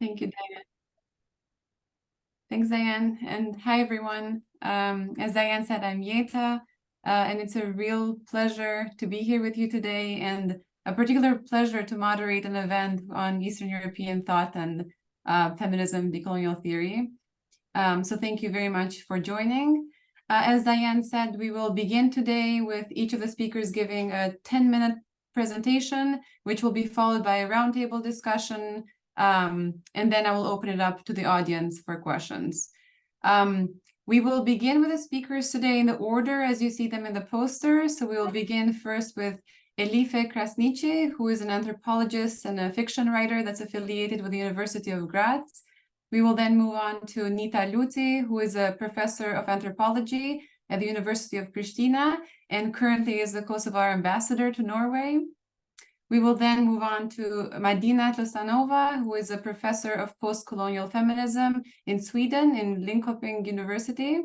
Thank you, Diane. Thanks, Diane. And hi, everyone. As Diane said, I'm Jeta, and it's a real pleasure to be here with you today, and a particular pleasure to moderate an event on Eastern European thought and feminism, decolonial theory. So thank you very much for joining. As Diane said, we will begin today with each of the speakers giving a 10-minute presentation, which will be followed by a roundtable discussion, and then I will open it up to the audience for questions. We will begin with the speakers today in the order as you see them in the poster. So we will begin first with Elife Krasniqi, who is an anthropologist and a fiction writer that's affiliated with the University of Graz. We will then move on to Nita, who is a professor of anthropology at the University of Prishtina and currently is the Kosovar ambassador to Norway. We will then move on to Madina Tlostanova, who is a professor of post-colonial feminism in Sweden in Linköping University.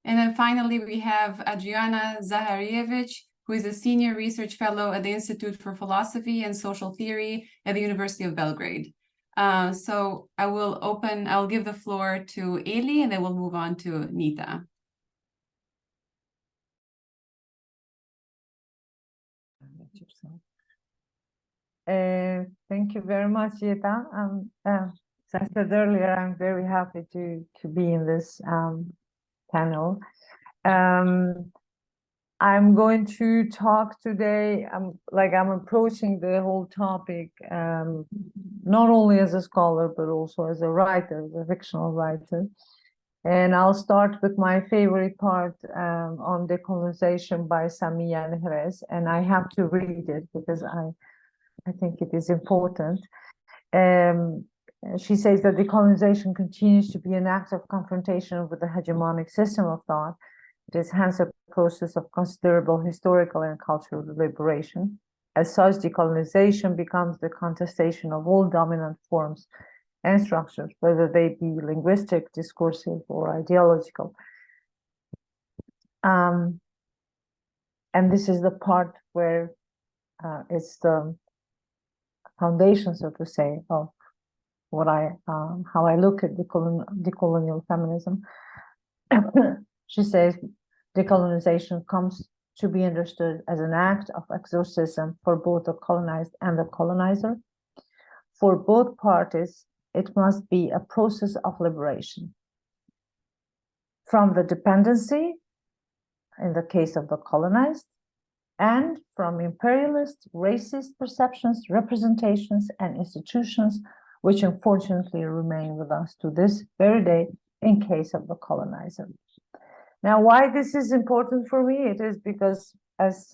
And then finally, we have Adriana Zaharijević, who is a senior research fellow at the Institute for Philosophy and Social Theory at the University of Belgrade. So I'll give the floor to Eli, and then we'll move on to Nita. Thank you very much, Jeta. As I said earlier, I'm very happy to be in this panel. I'm going to talk today, I'm approaching the whole topic, not only as a scholar, but also as a writer, as a fictional writer. And I'll start with my favorite part on decolonization by Samia Nehrez, and I have to read it because I think it is important. She says that decolonization continues to be an act of confrontation with the hegemonic system of thought. It is hence a process of considerable historical and cultural liberation. As such, decolonization becomes the contestation of all dominant forms and structures, whether they be linguistic, discursive, or ideological. And this is the part where it's the foundation, so to say, of what how I look at decolonial feminism. She says, decolonization comes to be understood as an act of exorcism for both the colonized and the colonizer. For both parties, it must be a process of liberation from the dependency, in the case of the colonized, and from imperialist, racist perceptions, representations, and institutions, which unfortunately remain with us to this very day in case of the colonizer. Now, why this is important for me? It is because, as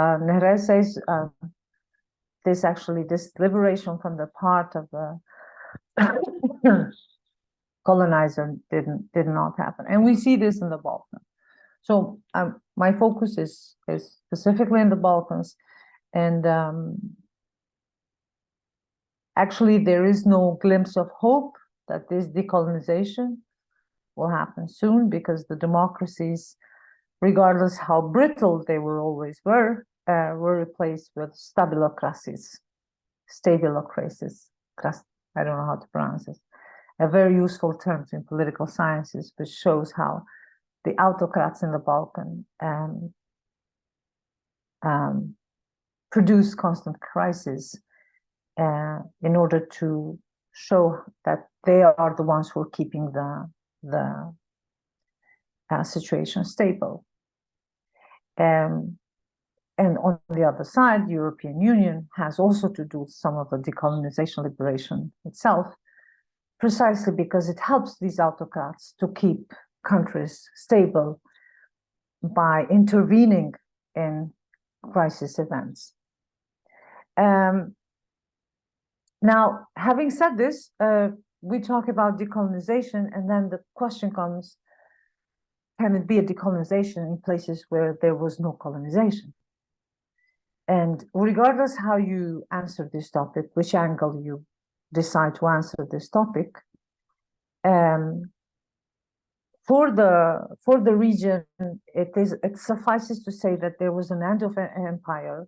Nehrez says, this liberation from the part of the colonizer did not happen, and we see this in the Balkans. So my focus is specifically in the Balkans, and actually there is no glimpse of hope that this decolonization will happen soon, because the democracies, regardless how brittle they always were replaced with stabilocracies. I don't know how to pronounce it. A very useful term in political sciences, which shows how the autocrats in the Balkans produce constant crisis in order to show that they are the ones who are keeping the situation stable. And on the other side, the European Union has also to do some of the decolonization liberation itself, precisely because it helps these autocrats to keep countries stable by intervening in crisis events. Now, having said this, we talk about decolonization, and then the question comes, can it be a decolonization in places where there was no colonization? And regardless how you answer this topic, which angle you decide to answer this topic, for the region, it suffices to say that there was an end of an empire,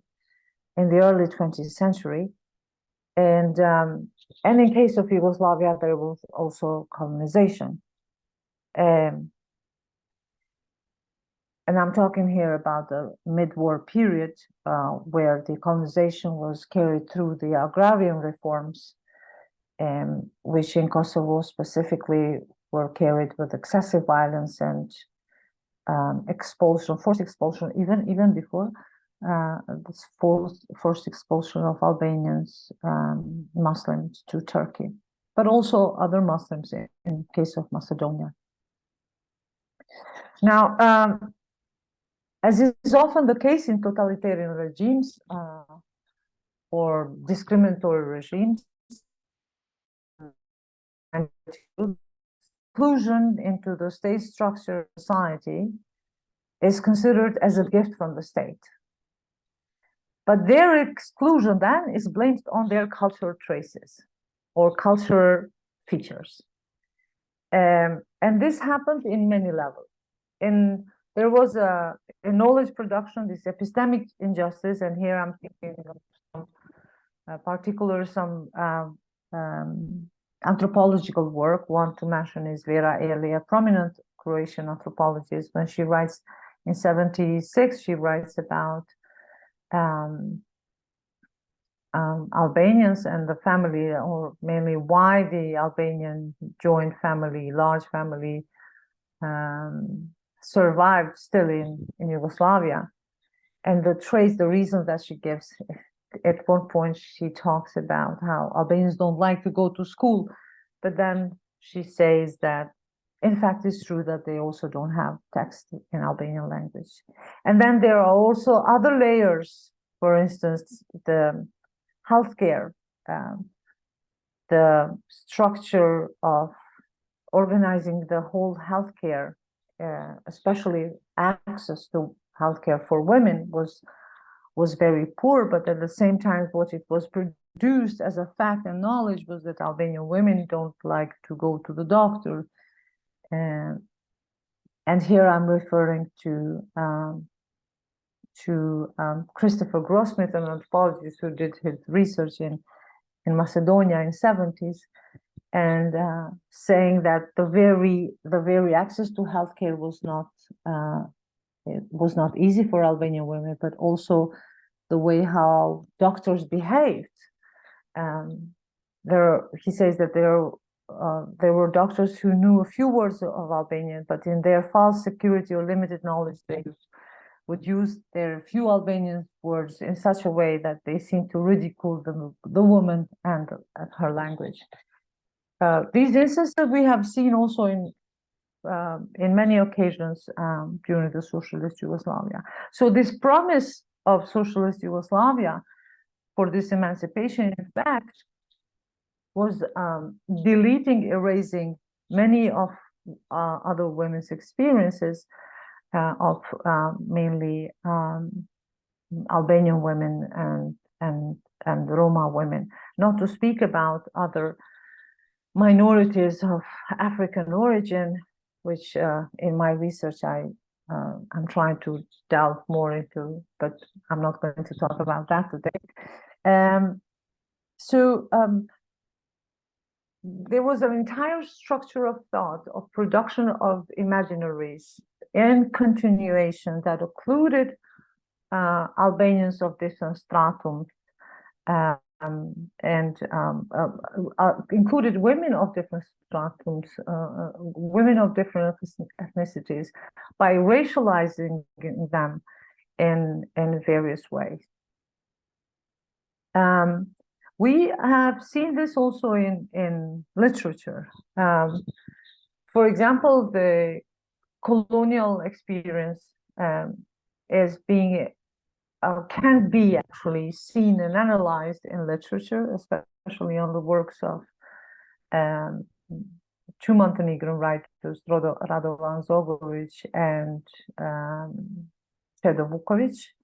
in the early 20th century. And in case of Yugoslavia, there was also colonization. And I'm talking here about the mid-war period, where the colonization was carried through the agrarian reforms, which in Kosovo specifically were carried with excessive violence and expulsion, forced expulsion, even before this forced expulsion of Albanians, Muslims to Turkey, but also other Muslims in case of Macedonia. Now, as is often the case in totalitarian regimes or discriminatory regimes, and inclusion into the state structure of society is considered as a gift from the state. But their exclusion then is blamed on their cultural traces or cultural features. And this happened in many levels. There was a knowledge production, this epistemic injustice, and here I'm thinking of some anthropological work. One to mention is Vera Eli, a prominent Croatian anthropologist. When she writes in 1976, she writes about Albanians and the family, or mainly why the Albanian joint family, large family, survived still in Yugoslavia. And the reason that she gives, at one point she talks about how Albanians don't like to go to school, but then she says that in fact it's true that they also don't have text in Albanian language. And then there are also other layers, for instance, the healthcare, the structure of organizing the whole healthcare, especially access to healthcare for women was very poor, but at the same time what it was produced as a fact and knowledge was that Albanian women don't like to go to the doctor. And here I'm referring to Christopher Grossmith, an anthropologist who did his research in Macedonia in the 70s, and saying that the very access to healthcare was not easy for Albanian women, but also the way how doctors behaved. He says that there were doctors who knew a few words of Albanian, but in their false security or limited knowledge, they would use their few Albanian words in such a way that they seemed to ridicule the woman and her language. These instances we have seen also in many occasions during the socialist Yugoslavia. So this promise of socialist Yugoslavia for this emancipation, in fact, was erasing many of other women's experiences of mainly Albanian women and Roma women, not to speak about other minorities of African origin, which in my research I'm trying to delve more into, but I'm not going to talk about that today. There was an entire structure of thought, of production of imaginaries and continuation that included Albanians of different stratums, included women of different stratums, women of different ethnicities, by racializing them in various ways. We have seen this also in literature. For example, the colonial experience is being can be actually seen and analyzed in literature, especially on the works of two Montenegrin writers, Radovan Zogović and Čedo Vuković.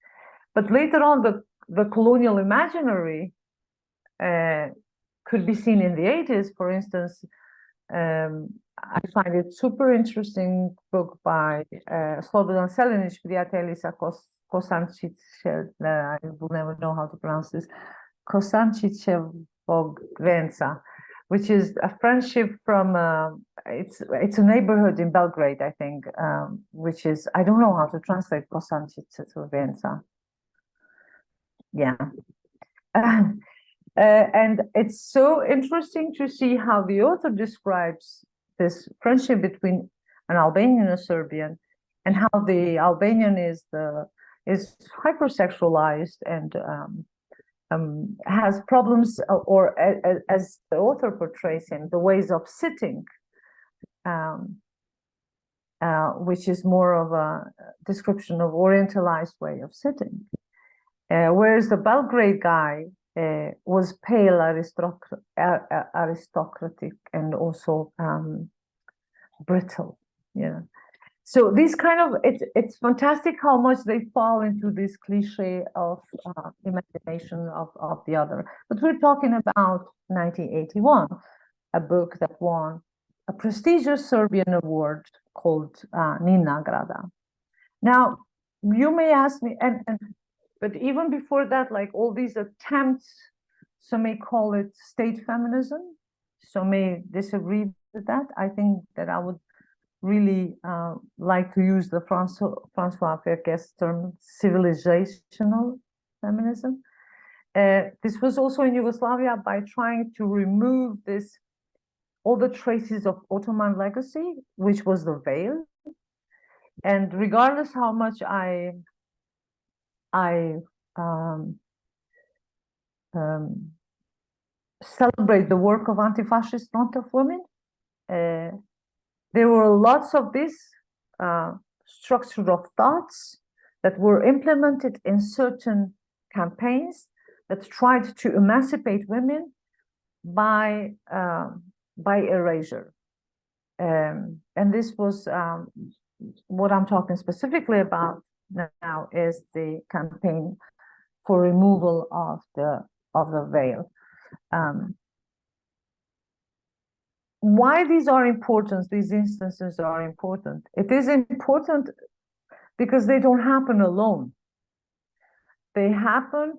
But later on, the colonial imaginary could be seen in the 80s. For instance, I find it super interesting book by Slobodan Selinić, Prijatelji sa I will never know how to pronounce this, Krasniqi, which is a friendship from, it's a neighborhood in Belgrade, I think, which is, I don't know how to translate Krasniqi. Yeah. And it's so interesting to see how the author describes this friendship between an Albanian and a Serbian, and how the Albanian is hypersexualized and has problems, or as the author portrays him, the ways of sitting, which is more of a description of orientalized way of sitting. Whereas the Belgrade guy was pale, aristocratic, and also brittle. Yeah. So this kind of, it's fantastic how much they fall into this cliche of imagination of the other. But we're talking about 1981, a book that won a prestigious Serbian award called Nina Grada. Now, you may ask me, but even before that, like all these attempts, some may call it state feminism, some may disagree with that. I think that I would really like to use the François Ferquet's term, civilizational feminism. This was also in Yugoslavia by trying to remove all the traces of Ottoman legacy, which was the veil. And regardless how much I celebrate the work of Anti-Fascist Front of Women, there were lots of this structure of thoughts that were implemented in certain campaigns that tried to emancipate women by erasure. And this was what I'm talking specifically about now is the campaign for removal of the veil. Why these are important, these instances are important. It is important because they don't happen alone. They happen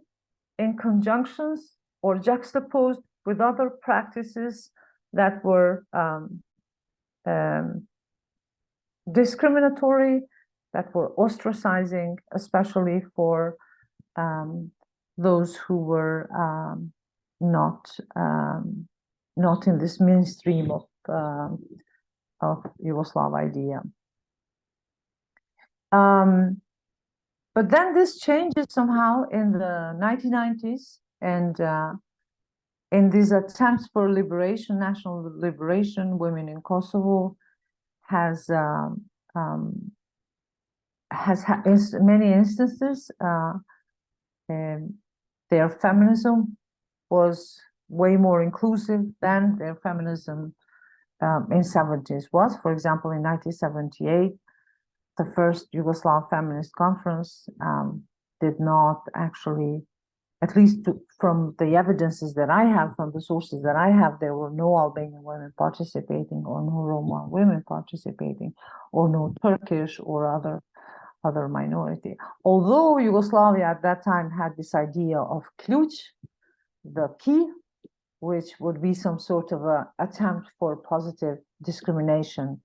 in conjunctions or juxtaposed with other practices that were discriminatory, that were ostracizing, especially for those who were not in this mainstream of Yugoslav idea. But then this changes somehow in the 1990s, and in these attempts for liberation, national liberation, women in Kosovo has had in many instances their feminism was way more inclusive than their feminism in 70s was. For example, in 1978, the first Yugoslav Feminist Conference did not actually, at least from the evidences that I have, from the sources that I have, there were no Albanian women participating, or no Roma women participating, or no Turkish or other minority. Although Yugoslavia at that time had this idea of ključ, the key, which would be some sort of a attempt for positive discrimination.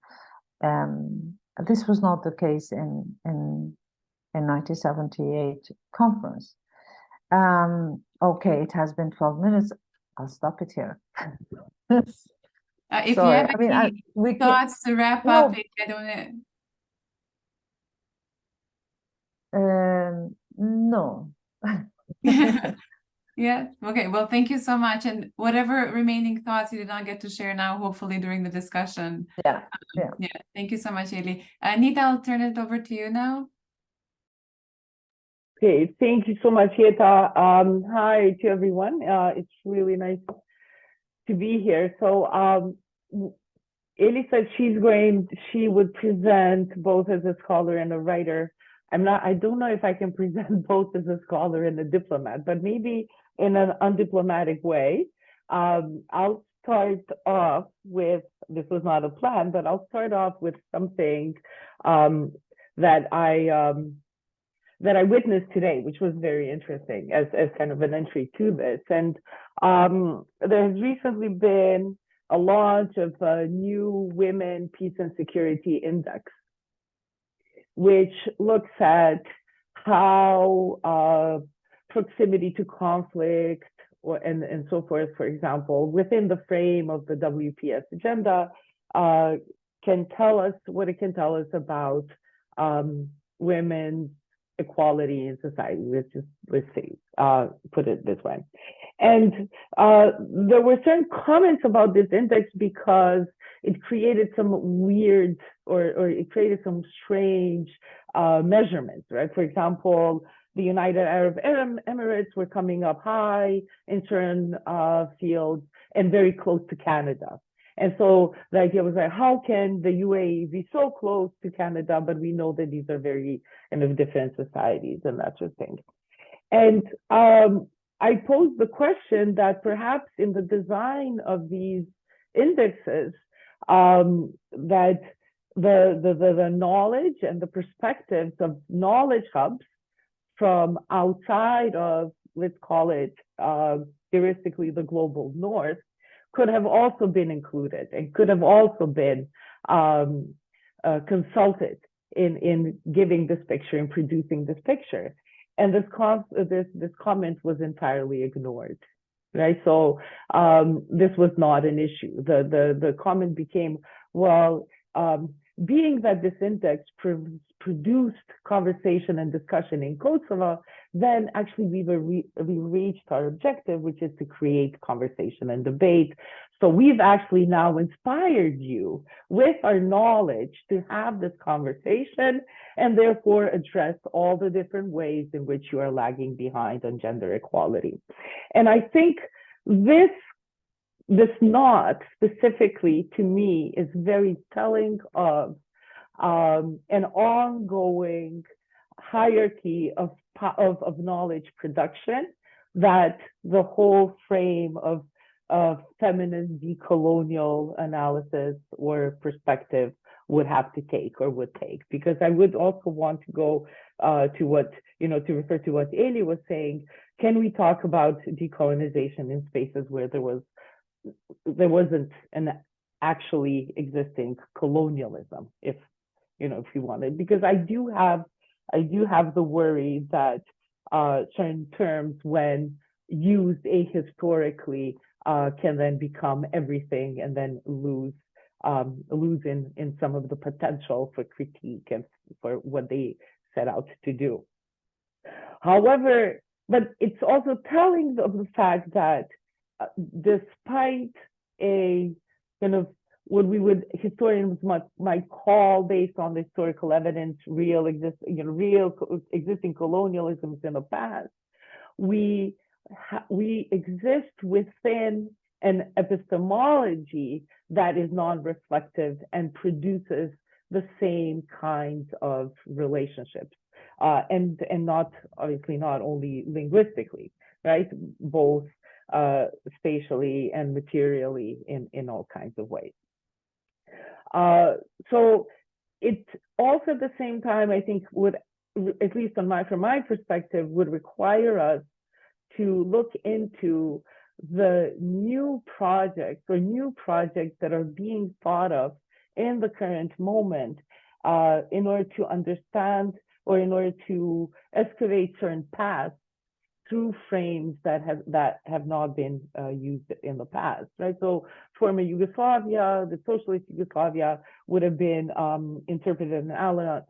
This was not the case in 1978 conference. Okay, it has been 12 minutes. I'll stop it here. If you have any thoughts to wrap up, I don't know. No. Yeah. Okay. Well, thank you so much. And whatever remaining thoughts you did not get to share now, hopefully during the discussion. Yeah. Thank you so much, Eli. Nita, I'll turn it over to you now. Okay. Thank you so much, Jeta. Hi to everyone. It's really nice to be here. So Eli said she would present both as a scholar and a writer. I don't know if I can present both as a scholar and a diplomat, but maybe in an undiplomatic way. I'll start off with, this was not a plan, but I'll start off with something that I that I witnessed today, which was very interesting as kind of an entry to this. And there has recently been a launch of a new Women, Peace and Security Index, which looks at how proximity to conflict and so forth, for example, within the frame of the WPS agenda, can tell us what it can tell us about women's equality in society. Let's see, put it this way. And there were certain comments about this index because it created some weird or it created some strange measurements, right? For example, the United Arab Emirates were coming up high in certain fields and very close to Canada. And so the idea was like, how can the UAE be so close to Canada, but we know that these are very kind of different societies and that sort of thing. And I posed the question that perhaps in the design of these indexes, that the knowledge and the perspectives of knowledge hubs from outside of, let's call it heuristically the global north, could have also been included and could have also been consulted in giving this picture and producing this picture. And this comment was entirely ignored, right? So this was not an issue. The comment became, well, being that this index produced conversation and discussion in Kosovo, then actually we reached our objective, which is to create conversation and debate. So we've actually now inspired you with our knowledge to have this conversation and therefore address all the different ways in which you are lagging behind on gender equality. And I think this nod specifically to me is very telling of an ongoing hierarchy of knowledge production that the whole frame of feminist decolonial analysis or perspective would have to take or would take. Because I would also want to go to what, to refer to what Eli was saying. Can we talk about decolonization in spaces where there wasn't an actually existing colonialism, if you wanted? Because I do have the worry that certain terms, when used ahistorically, can then become everything and then lose in some of the potential for critique and for what they set out to do. However, but it's also telling of the fact that despite a kind of what we would historians might call, based on the historical evidence, real existing colonialisms in the past, we exist within an epistemology that is non-reflective and produces the same kinds of relationships, and not obviously not only linguistically, right? Both spatially and materially in all kinds of ways. So it also at the same time, I think, would, at least from my perspective, would require us to look into the new projects that are being thought of in the current moment in order to understand or in order to excavate certain paths through frames that have not been used in the past, right? So former Yugoslavia, the socialist Yugoslavia, would have been interpreted and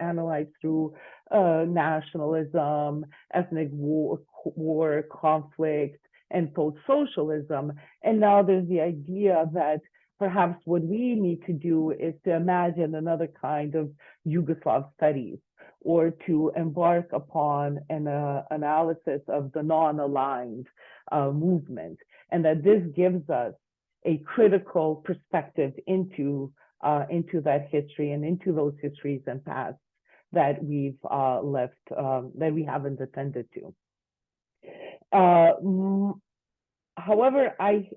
analyzed through nationalism, ethnic war, conflict, and post-socialism. And now there's the idea that perhaps what we need to do is to imagine another kind of Yugoslav studies, or to embark upon an analysis of the non-aligned movement, and that this gives us a critical perspective into that history and into those histories and paths that we've left, that we haven't attended to. However, I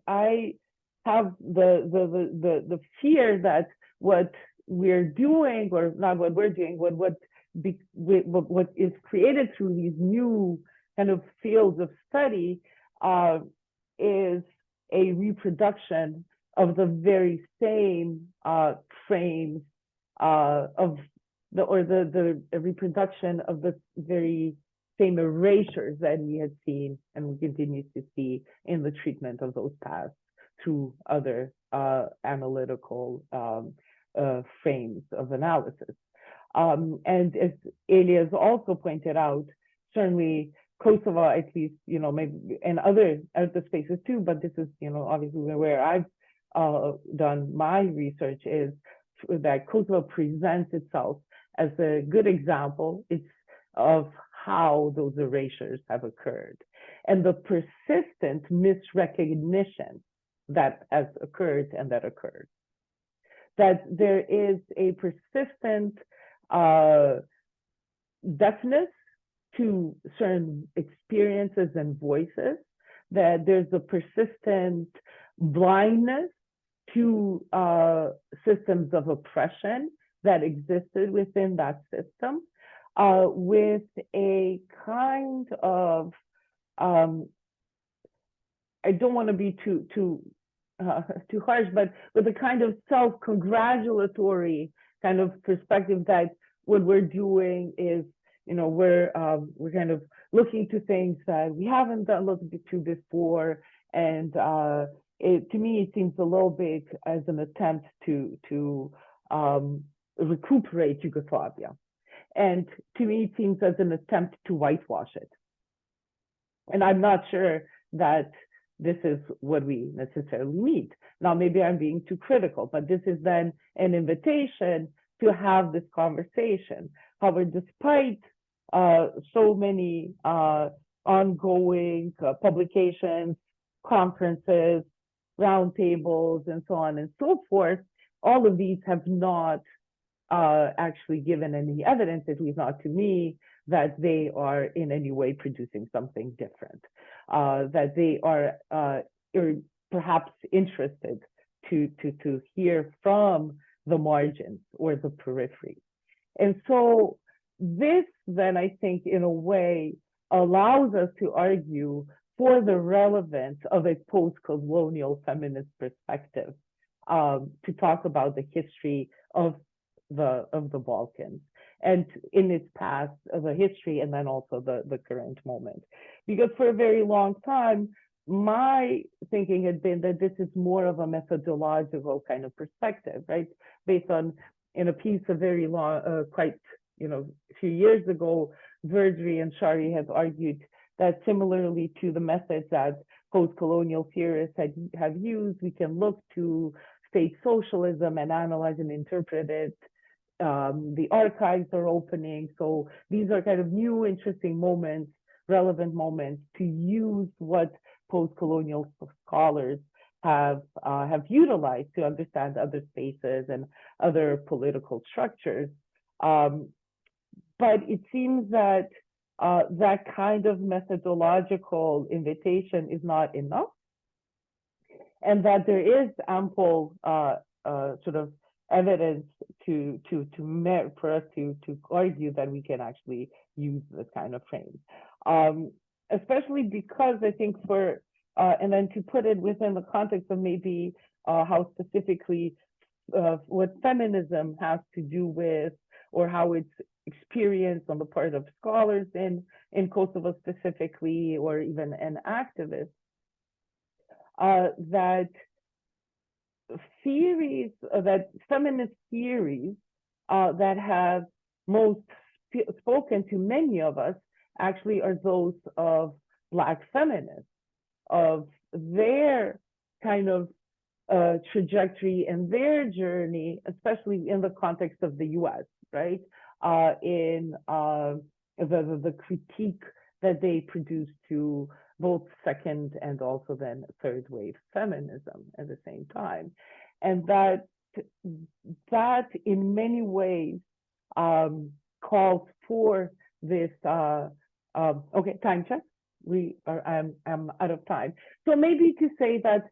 have the fear that what we're doing, or not what we're doing, what what is created through these new kind of fields of study is a reproduction of the very same frames of the reproduction of the very same erasures that we had seen and we continue to see in the treatment of those past through other analytical frames of analysis. And as Elias also pointed out, certainly Kosovo, at least, maybe in other spaces too, but this is, obviously where I've done my research, is that Kosovo presents itself as a good example of how those erasures have occurred and the persistent misrecognition that has occurred and that occurred. That there is a persistent deafness to certain experiences and voices, that there's a persistent blindness to systems of oppression that existed within that system, with a kind of, I don't want to be too harsh, but with a kind of self-congratulatory kind of perspective that what we're doing is, we're kind of looking to things that we haven't looked to before, and to me it seems a little bit as an attempt to recuperate Yugoslavia, and to me it seems as an attempt to whitewash it. And I'm not sure that this is what we necessarily need. Now, maybe I'm being too critical, but this is then an invitation to have this conversation. However, despite so many ongoing publications, conferences, roundtables, and so on and so forth, all of these have not actually given any evidence, at least not to me, that they are in any way producing something different, that they are perhaps interested to hear from the margins or the periphery. And so this then, I think, in a way, allows us to argue for the relevance of a post-colonial feminist perspective to talk about the history of the Balkans, and in its past, the history, and then also the current moment. Because for a very long time, my thinking had been that this is more of a methodological kind of perspective, right? Based on, in a piece a very long, quite, a few years ago, Verdry and Shari have argued that similarly to the methods that post-colonial theorists have used, we can look to state socialism and analyze and interpret it. The archives are opening. So these are kind of new, interesting moments, relevant moments to use what post-colonial scholars have utilized to understand other spaces and other political structures. But it seems that that kind of methodological invitation is not enough, and that there is ample sort of evidence for us to argue that we can actually use this kind of frame, especially because I think and then to put it within the context of maybe how specifically what feminism has to do with, or how it's experienced on the part of scholars in Kosovo specifically, or even an activist, that theories, that feminist theories that have most spoken to many of us actually are those of Black feminists, of their kind of trajectory and their journey, especially in the context of the US, right? In the critique that they produce to both second and also then third wave feminism at the same time. And that in many ways calls for this, okay, time check. I'm out of time. So maybe to say that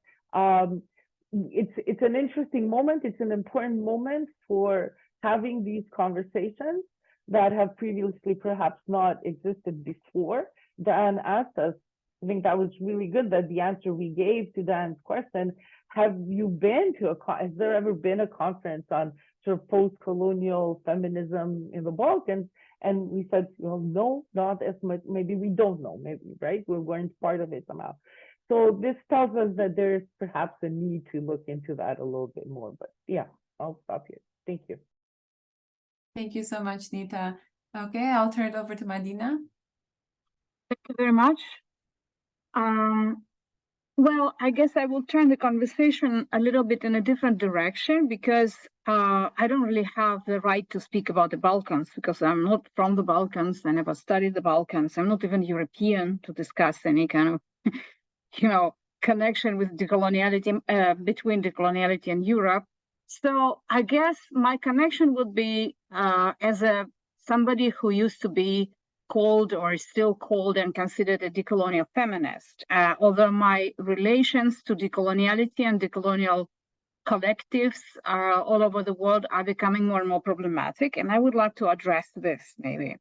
it's an interesting moment, it's an important moment for having these conversations, that have previously perhaps not existed before. Dan asked us, I think that was really good, that the answer we gave to Dan's question, have you been to has there ever been a conference on sort of post-colonial feminism in the Balkans? And we said, no, not as much. Maybe we don't know, maybe, right? We weren't part of it somehow. So this tells us that there's perhaps a need to look into that a little bit more. But yeah, I'll stop here. Thank you. Thank you so much, Nita. Okay, I'll turn it over to Madina. Thank you very much. Well, I guess I will turn the conversation a little bit in a different direction, because I don't really have the right to speak about the Balkans, because I'm not from the Balkans. I never studied the Balkans. I'm not even European to discuss any kind of, connection with decoloniality, between decoloniality and Europe. So I guess my connection would be as somebody who used to be called, or is still called and considered, a decolonial feminist, although my relations to decoloniality and decolonial collectives all over the world are becoming more and more problematic, and I would like to address this maybe.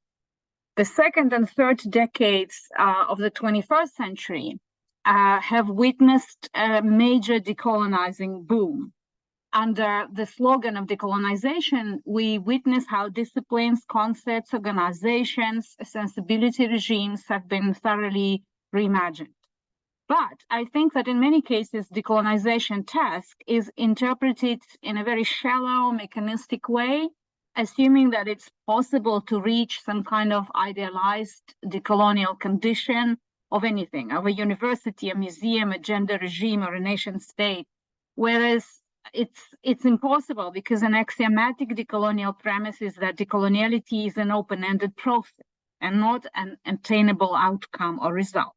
The second and third decades of the 21st century have witnessed a major decolonizing boom. Under the slogan of decolonization, we witness how disciplines, concepts, organizations, sensibility regimes have been thoroughly reimagined. But I think that in many cases, decolonization task is interpreted in a very shallow, mechanistic way, assuming that it's possible to reach some kind of idealized decolonial condition of anything, of a university, a museum, a gender regime, or a nation state, whereas it's impossible, because an axiomatic decolonial premise is that decoloniality is an open-ended process and not an attainable outcome or result.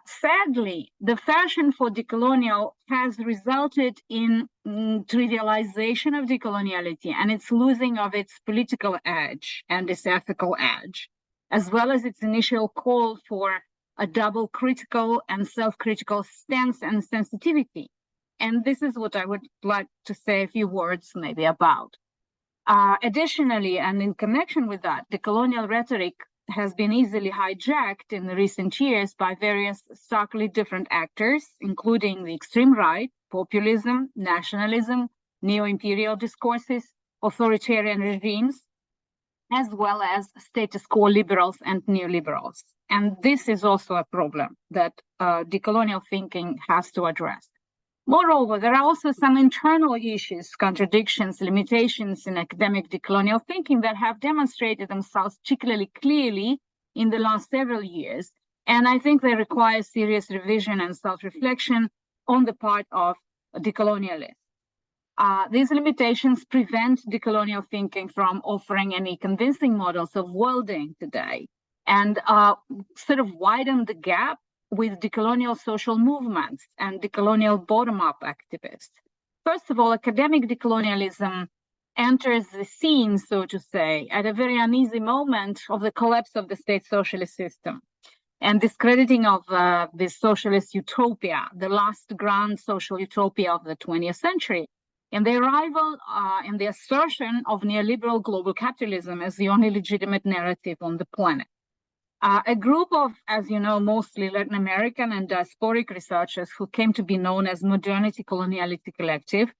Sadly, the fashion for decolonial has resulted in trivialization of decoloniality and its losing of its political edge and its ethical edge, as well as its initial call for a double critical and self-critical stance and sensitivity. And this is what I would like to say a few words maybe about. Additionally, and in connection with that, decolonial rhetoric has been easily hijacked in the recent years by various starkly different actors, including the extreme right, populism, nationalism, neo-imperial discourses, authoritarian regimes, as well as status quo liberals and neoliberals. And this is also a problem that decolonial thinking has to address. Moreover, there are also some internal issues, contradictions, limitations in academic decolonial thinking that have demonstrated themselves particularly clearly in the last several years. And I think they require serious revision and self-reflection on the part of decolonialists. These limitations prevent decolonial thinking from offering any convincing models of worlding today, and sort of widen the gap with decolonial social movements and decolonial bottom-up activists. First of all, academic decolonialism enters the scene, so to say, at a very uneasy moment of the collapse of the state socialist system and discrediting of this socialist utopia, the last grand social utopia of the 20th century, and the arrival and the assertion of neoliberal global capitalism as the only legitimate narrative on the planet. A group of, as you know, mostly Latin American and diasporic researchers who came to be known as Modernity Coloniality Collective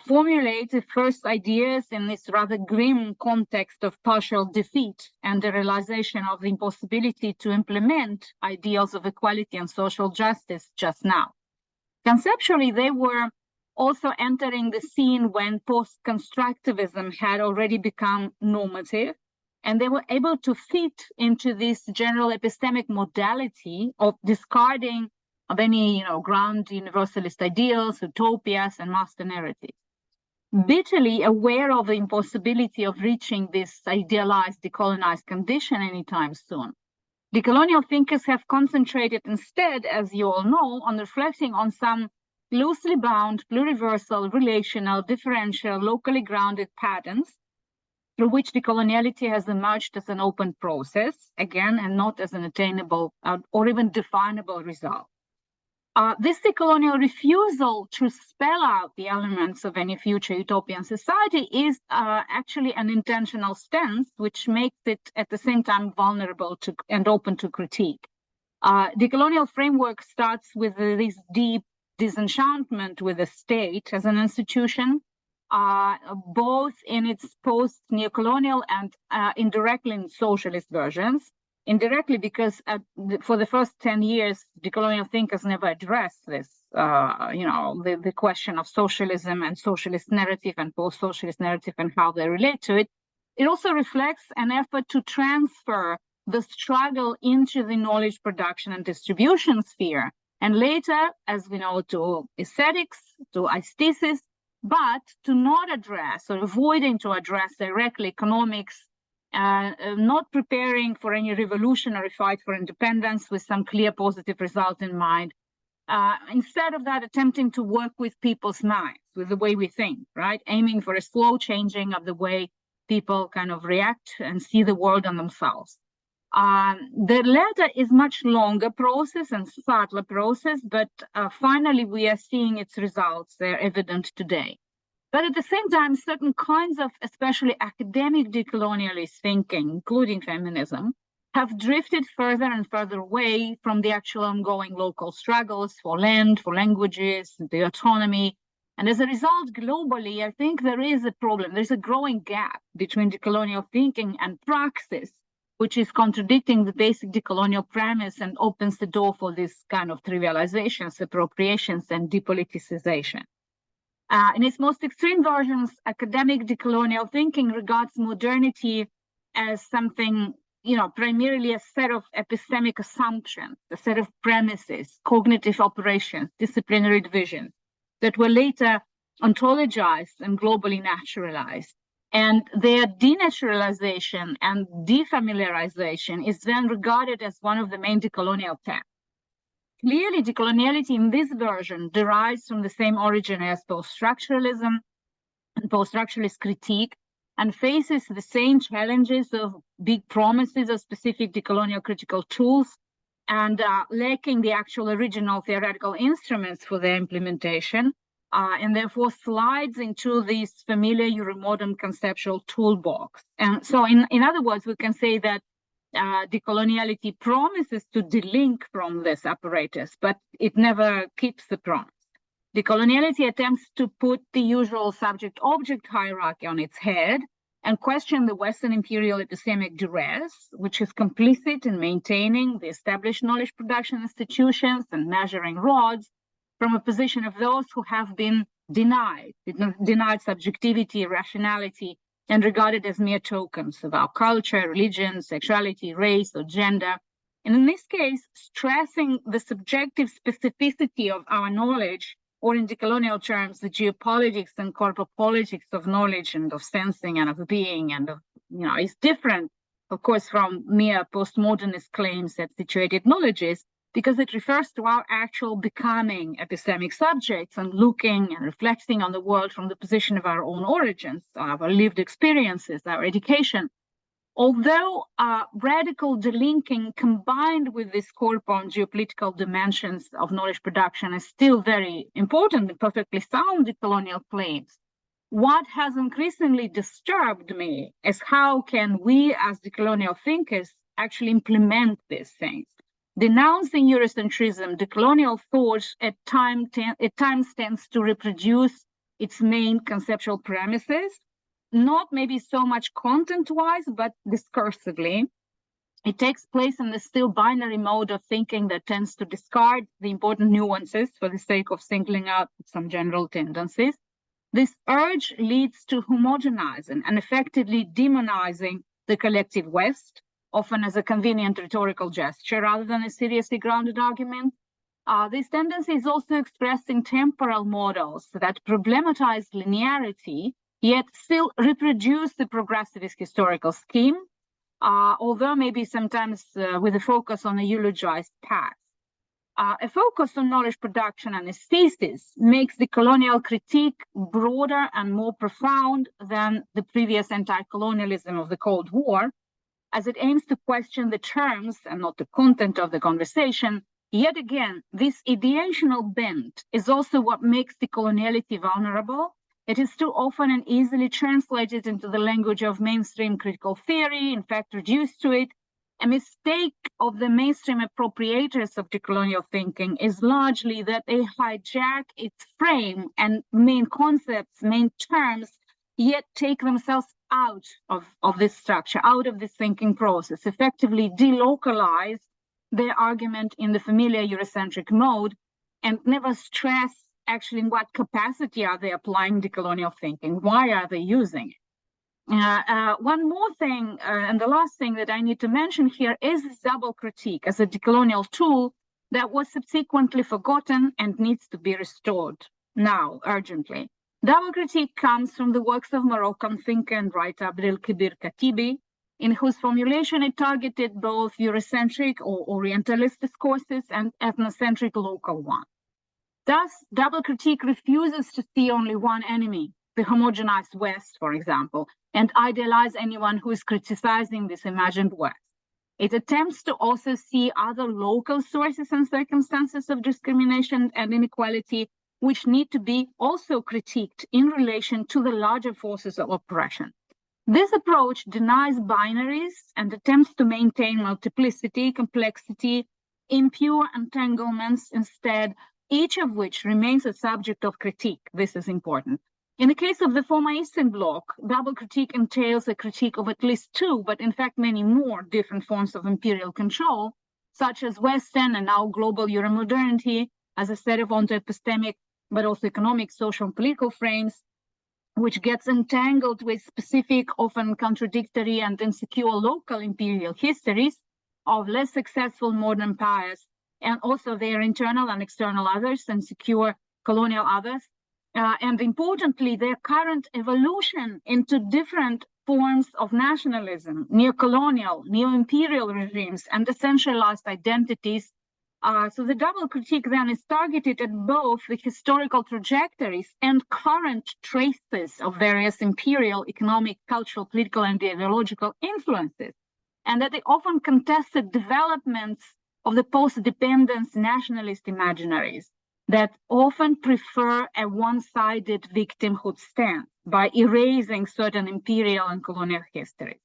formulated first ideas in this rather grim context of partial defeat and the realization of the impossibility to implement ideals of equality and social justice just now. Conceptually, they were also entering the scene when post-constructivism had already become normative, and they were able to fit into this general epistemic modality of discarding of any, grand universalist ideals, utopias, and master narratives. Bitterly aware of the impossibility of reaching this idealized, decolonized condition anytime soon, decolonial thinkers have concentrated instead, as you all know, on reflecting on some loosely bound, pluriversal, relational, differential, locally grounded patterns through which decoloniality has emerged as an open process, again, and not as an attainable or even definable result. This decolonial refusal to spell out the elements of any future utopian society is actually an intentional stance, which makes it at the same time vulnerable to and open to critique. Decolonial framework starts with this deep disenchantment with the state as an institution, both in its post-neocolonial and indirectly in socialist versions. Indirectly, because for the first 10 years, decolonial thinkers never addressed this, the question of socialism and socialist narrative and post-socialist narrative and how they relate to it. It also reflects an effort to transfer the struggle into the knowledge production and distribution sphere, and later, as we know, to aesthetics, to aesthesis, but to not address or avoiding to address directly economics, not preparing for any revolutionary fight for independence with some clear positive result in mind. Instead of that, attempting to work with people's minds, with the way we think, right? Aiming for a slow changing of the way people kind of react and see the world and themselves. The latter is much longer process and subtler process, but finally we are seeing its results. They're evident today. But at the same time, certain kinds of especially academic decolonialist thinking, including feminism, have drifted further and further away from the actual ongoing local struggles for land, for languages, the autonomy. And as a result, globally, I think there is a problem. There's a growing gap between decolonial thinking and praxis, which is contradicting the basic decolonial premise and opens the door for this kind of trivializations, appropriations, and depoliticization. In its most extreme versions, academic decolonial thinking regards modernity as something, primarily a set of epistemic assumptions, a set of premises, cognitive operations, disciplinary divisions that were later ontologized and globally naturalized. And their denaturalization and defamiliarization is then regarded as one of the main decolonial texts. Clearly, decoloniality in this version derives from the same origin as post-structuralism and post-structuralist critique, and faces the same challenges of big promises of specific decolonial critical tools and lacking the actual original theoretical instruments for their implementation, and therefore slides into this familiar Euromodern conceptual toolbox. And so in other words, we can say that decoloniality promises to delink from this apparatus, but it never keeps the promise. Decoloniality attempts to put the usual subject-object hierarchy on its head and question the Western imperial epistemic duress, which is complicit in maintaining the established knowledge production institutions and measuring rods from a position of those who have been denied subjectivity, rationality, and regarded as mere tokens of our culture, religion, sexuality, race, or gender. And in this case, stressing the subjective specificity of our knowledge, or in decolonial terms, the geopolitics and corpopolitics of knowledge and of sensing and of being, and of, is different, of course, from mere postmodernist claims that situated knowledge is, because it refers to our actual becoming epistemic subjects and looking and reflecting on the world from the position of our own origins, our lived experiences, our education. Although radical delinking combined with this corpo and geopolitical dimensions of knowledge production is still very important and perfectly sound decolonial claims, what has increasingly disturbed me is how can we as decolonial thinkers actually implement these things. Denouncing Eurocentrism, decolonial thought at times tends to reproduce its main conceptual premises, not maybe so much content-wise, but discursively. It takes place in the still binary mode of thinking that tends to discard the important nuances for the sake of singling out some general tendencies. This urge leads to homogenizing and effectively demonizing the collective West, often as a convenient rhetorical gesture rather than a seriously grounded argument. This tendency is also expressed in temporal models that problematize linearity, yet still reproduce the progressivist historical scheme, although maybe sometimes with a focus on a eulogized past. A focus on knowledge production and aesthesis makes the colonial critique broader and more profound than the previous anti-colonialism of the Cold War, as it aims to question the terms and not the content of the conversation, Yet again, this ideational bent is also what makes decoloniality vulnerable. It is too often and easily translated into the language of mainstream critical theory, in fact, reduced to it. A mistake of the mainstream appropriators of decolonial thinking is largely that they hijack its frame and main concepts, main terms, yet take themselves out of this structure, out of this thinking process, effectively delocalize their argument in the familiar Eurocentric mode, and never stress actually in what capacity are they applying decolonial thinking, why are they using it. One more thing, and the last thing that I need to mention here is double critique as a decolonial tool that was subsequently forgotten and needs to be restored now, urgently. Double critique comes from the works of Moroccan thinker and writer Abdelkebir Katibi, in whose formulation it targeted both Eurocentric or Orientalist discourses and ethnocentric local ones. Thus, double critique refuses to see only one enemy, the homogenized West, for example, and idealize anyone who is criticizing this imagined West. It attempts to also see other local sources and circumstances of discrimination and inequality, which need to be also critiqued in relation to the larger forces of oppression. This approach denies binaries and attempts to maintain multiplicity, complexity, impure entanglements instead, each of which remains a subject of critique. This is important. In the case of the former Eastern Bloc, double critique entails a critique of at least two, but in fact many more different forms of imperial control, such as Western and now global Euromodernity as a set of onto-epistemic, but also economic, social, and political frames, which gets entangled with specific, often contradictory and insecure local imperial histories of less successful modern empires, and also their internal and external others, insecure colonial others, and importantly, their current evolution into different forms of nationalism, neo-colonial, neo-imperial regimes, and decentralized identities. So the double critique then is targeted at both the historical trajectories and current traces of various imperial, economic, cultural, political, and ideological influences, and that the often contested developments of the post-dependence nationalist imaginaries that often prefer a one-sided victimhood stance by erasing certain imperial and colonial histories.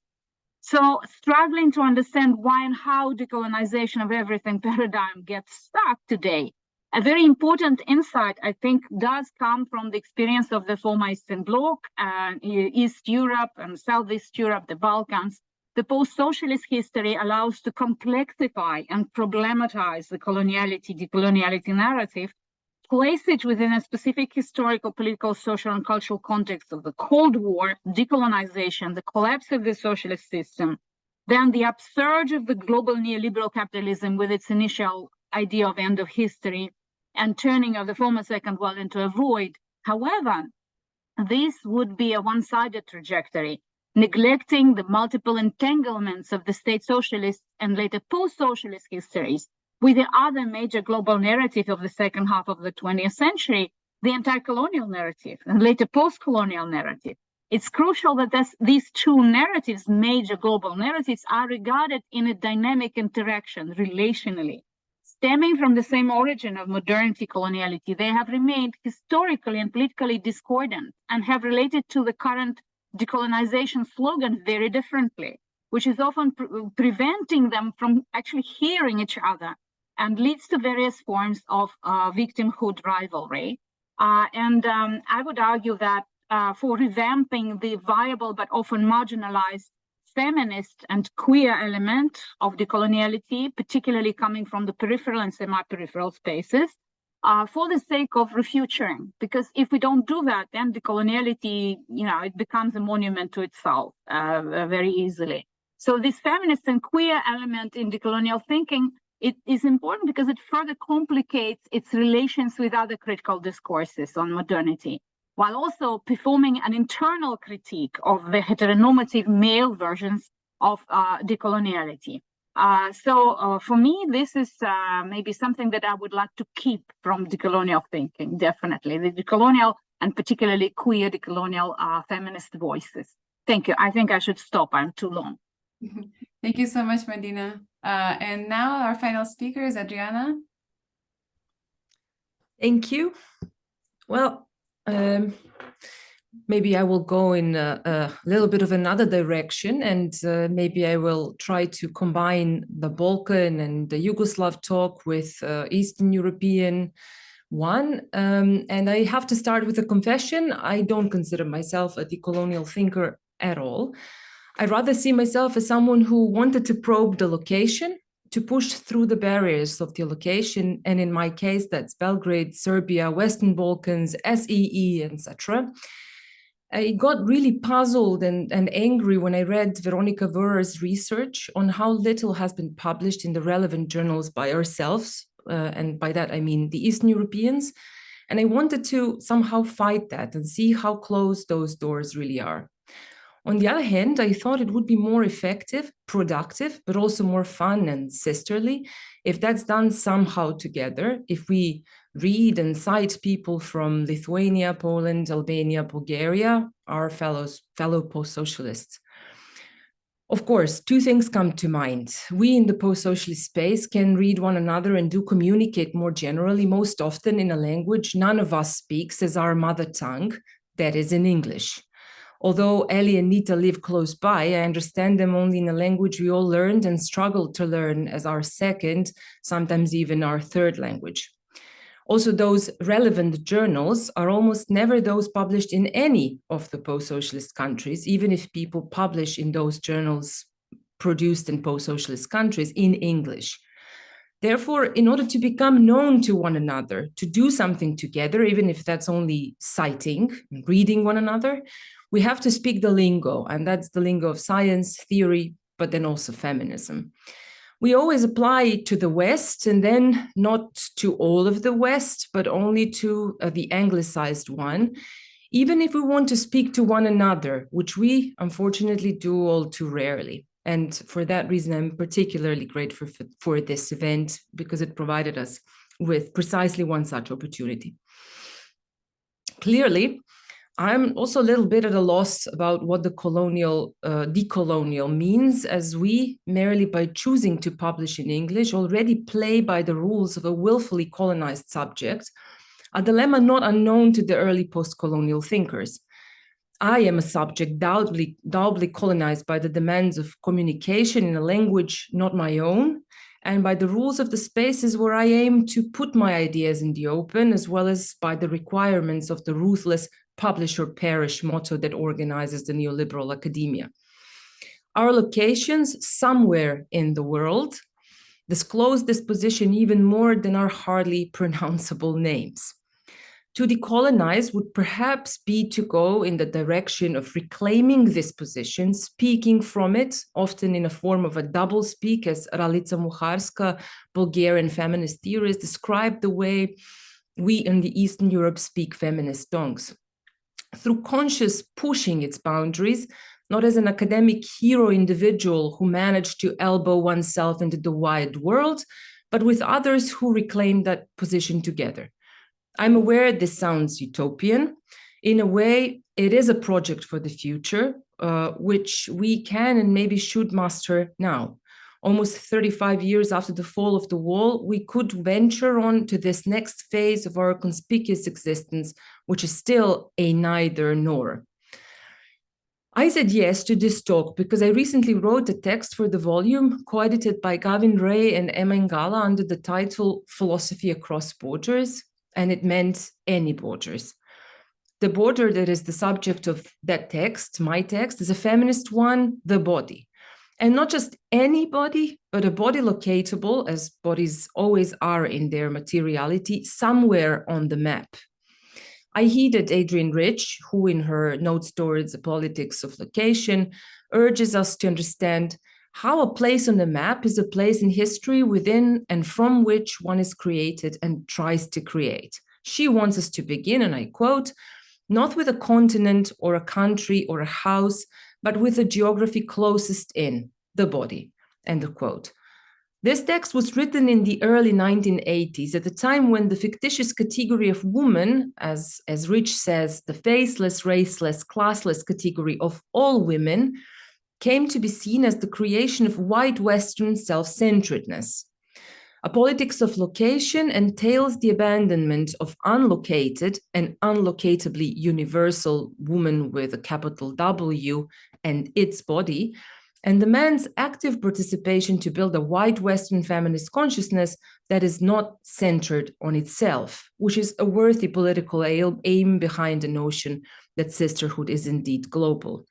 So struggling to understand why and how decolonization of everything paradigm gets stuck today, a very important insight, I think, does come from the experience of the former Eastern Bloc, East Europe and Southeast Europe, the Balkans. The post-socialist history allows to complexify and problematize the decoloniality narrative, place it within a specific historical, political, social, and cultural context of the Cold War, decolonization, the collapse of the socialist system, then the upsurge of the global neoliberal capitalism with its initial idea of end of history and turning of the former Second World into a void. However, this would be a one-sided trajectory, neglecting the multiple entanglements of the state socialist and later post-socialist histories with the other major global narrative of the second half of the 20th century, the anti-colonial narrative and later post-colonial narrative. It's crucial that these two narratives, major global narratives, are regarded in a dynamic interaction relationally. Stemming from the same origin of modernity coloniality, they have remained historically and politically discordant and have related to the current decolonization slogan very differently, which is often preventing them from actually hearing each other and leads to various forms of victimhood rivalry. I would argue that for revamping the viable but often marginalized feminist and queer element of decoloniality, particularly coming from the peripheral and semi-peripheral spaces, for the sake of refuturing. Because if we don't do that, then decoloniality, it becomes a monument to itself very easily. So this feminist and queer element in decolonial thinking, it is important because it further complicates its relations with other critical discourses on modernity, while also performing an internal critique of the heteronormative male versions of decoloniality. So for me, this is maybe something that I would like to keep from decolonial thinking, definitely. The decolonial and particularly queer decolonial feminist voices. Thank you. I think I should stop. I'm too long. Thank you so much, Madina. And now our final speaker is Adriana. Thank you. Well, maybe I will go in a little bit of another direction, and maybe I will try to combine the Balkan and the Yugoslav talk with Eastern European one. And I have to start with a confession. I don't consider myself a decolonial thinker at all. I rather see myself as someone who wanted to probe the location, to push through the barriers of the location. And in my case, that's Belgrade, Serbia, Western Balkans, SEE, etc. I got really puzzled and angry when I read Veronika Wörer's research on how little has been published in the relevant journals by ourselves. And by that, I mean the Eastern Europeans. And I wanted to somehow fight that and see how closed those doors really are. On the other hand, I thought it would be more effective, productive, but also more fun and sisterly if that's done somehow together, if we read and cite people from Lithuania, Poland, Albania, Bulgaria, our fellow post-socialists. Of course, two things come to mind. We in the post-socialist space can read one another and do communicate more generally, most often in a language none of us speaks as our mother tongue, that is in English. Although Eli and Nita live close by, I understand them only in a language we all learned and struggled to learn as our second, sometimes even our third language. Also, those relevant journals are almost never those published in any of the post-socialist countries, even if people publish in those journals produced in post-socialist countries in English. Therefore, in order to become known to one another, to do something together, even if that's only citing, reading one another, we have to speak the lingo, and that's the lingo of science, theory, but then also feminism. We always apply to the West, and then not to all of the West, but only to the anglicized one, even if we want to speak to one another, which we unfortunately do all too rarely. And for that reason, I'm particularly grateful for this event, because it provided us with precisely one such opportunity. Clearly, I'm also a little bit at a loss about what the decolonial means, as we, merely by choosing to publish in English, already play by the rules of a willfully colonized subject, a dilemma not unknown to the early post-colonial thinkers. I am a subject doubly colonized by the demands of communication in a language not my own, and by the rules of the spaces where I aim to put my ideas in the open, as well as by the requirements of the ruthless publish or perish motto that organizes the neoliberal academia. Our locations somewhere in the world disclose this position even more than our hardly pronounceable names. To decolonize would perhaps be to go in the direction of reclaiming this position, speaking from it, often in a form of a double speak, as Ralica Muharska, Bulgarian feminist theorist, described the way we in the Eastern Europe speak feminist tongues. Through conscious pushing its boundaries, not as an academic hero individual who managed to elbow oneself into the wide world, but with others who reclaim that position together. I'm aware this sounds utopian. In a way, it is a project for the future, which we can and maybe should master now. Almost 35 years after the fall of the wall, we could venture on to this next phase of our conspicuous existence, which is still a neither nor. I said yes to this talk because I recently wrote a text for the volume co-edited by Gavin Ray and Emma Ngala under the title Philosophy Across Borders, and it meant any borders. The border that is the subject of that text, my text, is a feminist one, the body. And not just any body, but a body locatable, as bodies always are in their materiality, somewhere on the map. I heeded Adrienne Rich, who in her notes towards the politics of location, urges us to understand how a place on the map is a place in history within and from which one is created and tries to create. She wants us to begin, and I quote, not with a continent or a country or a house, but with the geography closest in, the body, end of quote. This text was written in the early 1980s, at the time when the fictitious category of woman, as Rich says, the faceless, raceless, classless category of all women, came to be seen as the creation of white Western self-centeredness. A politics of location entails the abandonment of unlocated and unlocatably universal woman with a capital W and its body, and demands active participation to build a white Western feminist consciousness that is not centered on itself, which is a worthy political aim behind the notion that sisterhood is indeed global.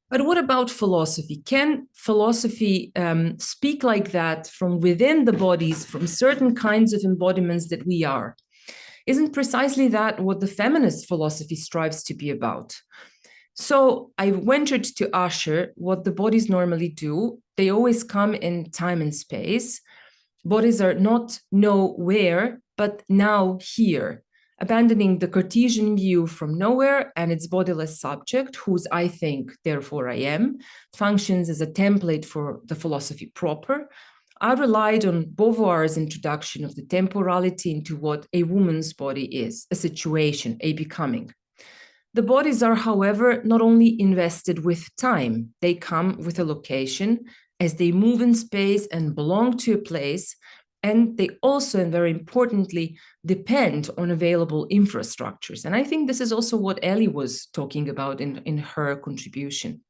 But what about philosophy? Can philosophy speak like that from within the bodies, from certain kinds of embodiments that we are? Isn't precisely that what the feminist philosophy strives to be about? So I ventured to usher what the bodies normally do. They always come in time and space. Bodies are not nowhere, but now here, abandoning the Cartesian view from nowhere and its bodiless subject, whose I think, therefore I am, functions as a template for the philosophy proper. I relied on Beauvoir's introduction of the temporality into what a woman's body is, a situation, a becoming. The bodies are, however, not only invested with time, they come with a location as they move in space and belong to a place, and they also, and very importantly, depend on available infrastructures. And I think this is also what Eli was talking about in her contribution.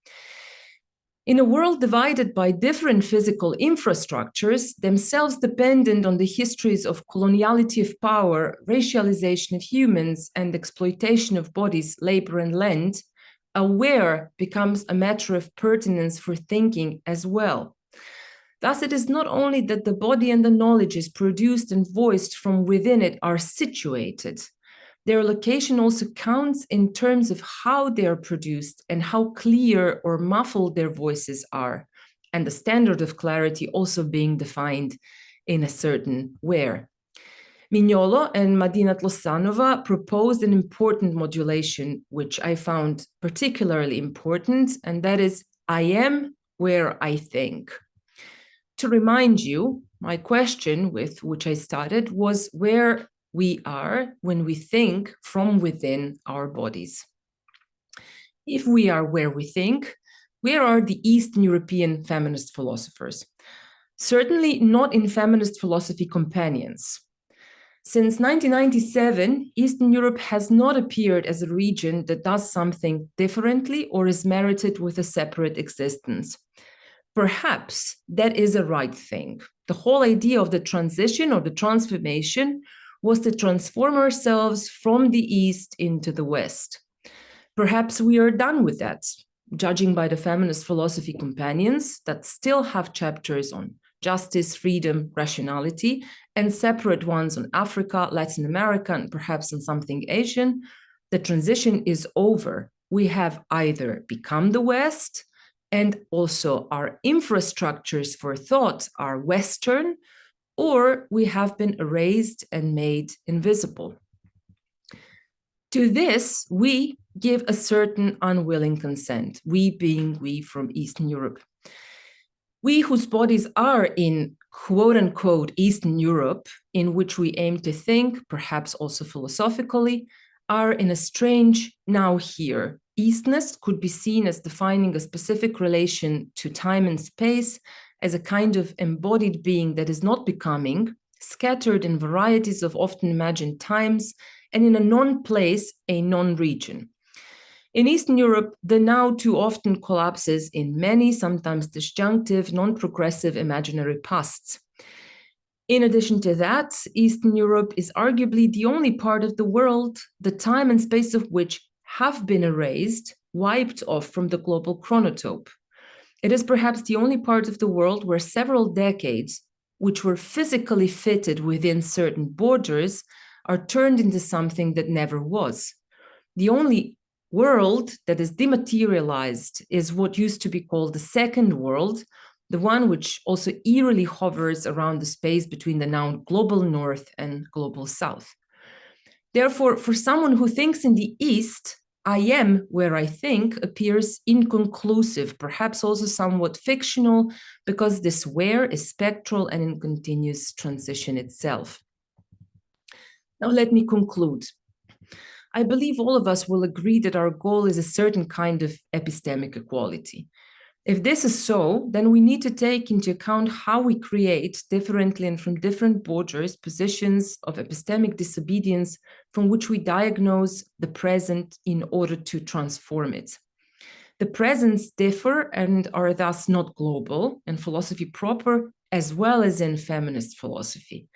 In a world divided by different physical infrastructures, themselves dependent on the histories of coloniality of power, racialization of humans, and exploitation of bodies, labor, and land, aware becomes a matter of pertinence for thinking as well. Thus, it is not only that the body and the knowledges produced and voiced from within it are situated. Their location also counts in terms of how they are produced and how clear or muffled their voices are, and the standard of clarity also being defined in a certain where. Mignolo and Madina Tlostanova proposed an important modulation, which I found particularly important, and that is, I am where I think. To remind you, my question with which I started was where we are when we think from within our bodies. If we are where we think, where are the Eastern European feminist philosophers? Certainly not in feminist philosophy companions. Since 1997, Eastern Europe has not appeared as a region that does something differently or is merited with a separate existence. Perhaps that is a right thing. The whole idea of the transition or the transformation was to transform ourselves from the East into the West. Perhaps we are done with that, judging by the feminist philosophy companions that still have chapters on justice, freedom, rationality, and separate ones on Africa, Latin America, and perhaps on something Asian. The transition is over. We have either become the West, and also our infrastructures for thought are Western, or we have been erased and made invisible. To this, we give a certain unwilling consent, we being we from Eastern Europe. We whose bodies are in quote-unquote Eastern Europe, in which we aim to think, perhaps also philosophically, are in a strange now here. Eastness could be seen as defining a specific relation to time and space as a kind of embodied being that is not becoming, scattered in varieties of often imagined times, and in a non-place, a non-region. In Eastern Europe, the now too often collapses in many, sometimes disjunctive, non-progressive imaginary pasts. In addition to that, Eastern Europe is arguably the only part of the world, the time and space of which have been erased, wiped off from the global chronotope. It is perhaps the only part of the world where several decades, which were physically fitted within certain borders, are turned into something that never was. The only world that is dematerialized is what used to be called the second world, the one which also eerily hovers around the space between the now global north and global south. Therefore, for someone who thinks in the East, I am where I think appears inconclusive, perhaps also somewhat fictional, because this where is spectral and in continuous transition itself. Now let me conclude. I believe all of us will agree that our goal is a certain kind of epistemic equality. If this is so, then we need to take into account how we create differently and from different borders positions of epistemic disobedience from which we diagnose the present in order to transform it. The presents differ and are thus not global in philosophy proper, as well as in feminist philosophy.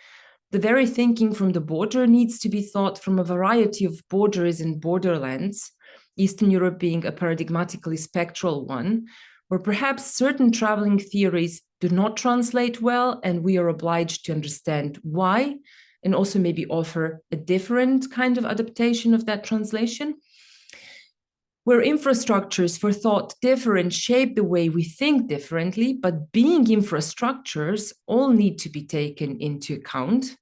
The very thinking from the border needs to be thought from a variety of borders and borderlands, Eastern Europe being a paradigmatically spectral one, where perhaps certain traveling theories do not translate well, and we are obliged to understand why, and also maybe offer a different kind of adaptation of that translation. Where infrastructures for thought differ and shape the way we think differently, but being infrastructures all need to be taken into account.